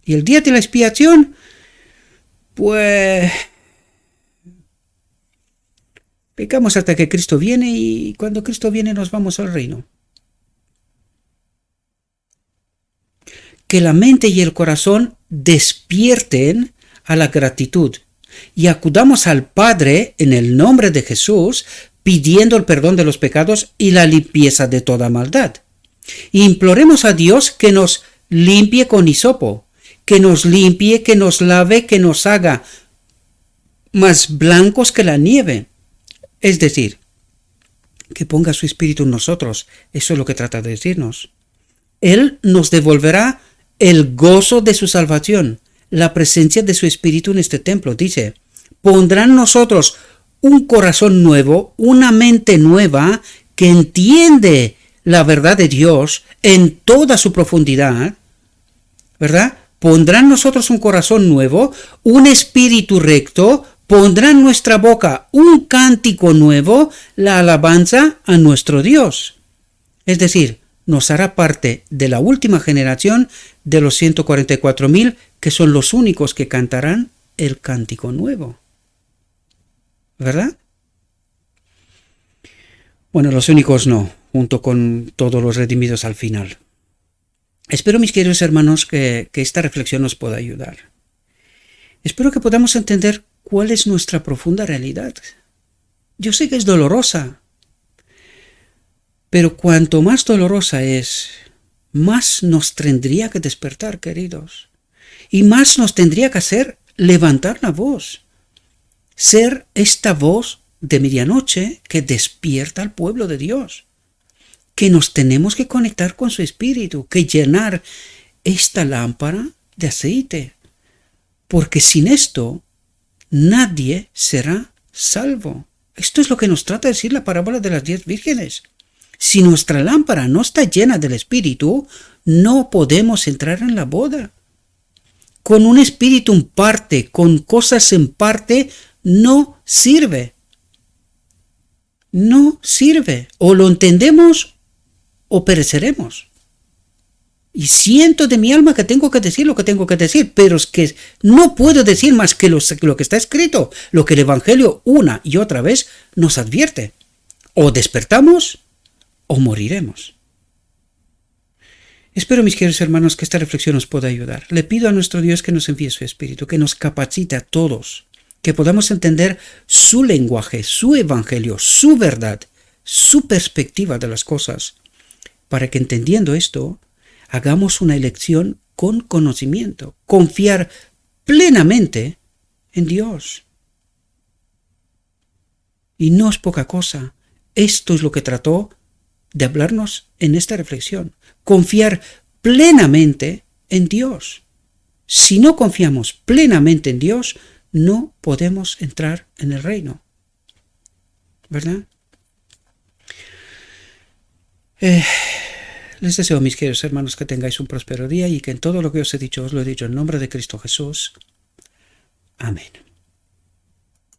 S1: Y el día de la expiación, pues pecamos hasta que Cristo viene, y cuando Cristo viene nos vamos al reino. Que la mente y el corazón despierten a la gratitud y acudamos al Padre en el nombre de Jesús, pidiendo el perdón de los pecados y la limpieza de toda maldad. Imploremos a Dios que nos limpie con hisopo, que nos limpie, que nos lave, que nos haga más blancos que la nieve. Es decir, que ponga su espíritu en nosotros. Eso es lo que trata de decirnos. Él nos devolverá el gozo de su salvación, la presencia de su espíritu en este templo. Dice, pondrá en nosotros un corazón nuevo, una mente nueva que entiende la verdad de Dios en toda su profundidad, ¿verdad? Pondrá en nosotros un corazón nuevo, un espíritu recto, pondrá en nuestra boca un cántico nuevo, la alabanza a nuestro Dios. Es decir, nos hará parte de la última generación de los 144.000, que son los únicos que cantarán el cántico nuevo. ¿Verdad? Bueno, los únicos no, junto con todos los redimidos al final. Espero, mis queridos hermanos, que esta reflexión nos pueda ayudar. Espero que podamos entender cuál es nuestra profunda realidad. Yo sé que es dolorosa, pero cuanto más dolorosa es, más nos tendría que despertar, queridos. Y más nos tendría que hacer levantar la voz. Ser esta voz de medianoche que despierta al pueblo de Dios. Que nos tenemos que conectar con su espíritu, que llenar esta lámpara de aceite. Porque sin esto, nadie será salvo. Esto es lo que nos trata de decir la parábola de las 10 vírgenes. Si nuestra lámpara no está llena del espíritu, no podemos entrar en la boda. Con un espíritu en parte, con cosas en parte, no sirve. No sirve. O lo entendemos o pereceremos. Y siento de mi alma que tengo que decir lo que tengo que decir, pero es que no puedo decir más que lo que está escrito, lo que el Evangelio una y otra vez nos advierte. O despertamos o moriremos. Espero, mis queridos hermanos, que esta reflexión nos pueda ayudar. Le pido a nuestro Dios que nos envíe su Espíritu, que nos capacite a todos, que podamos entender su lenguaje, su Evangelio, su verdad, su perspectiva de las cosas, para que entendiendo esto, hagamos una elección con conocimiento, confiar plenamente en Dios. Y no es poca cosa. Esto es lo que trató de hablarnos en esta reflexión. Confiar plenamente en Dios. Si no confiamos plenamente en Dios, no podemos entrar en el reino. ¿Verdad? Les deseo, mis queridos hermanos, que tengáis un próspero día y que en todo lo que os he dicho, os lo he dicho en nombre de Cristo Jesús. Amén.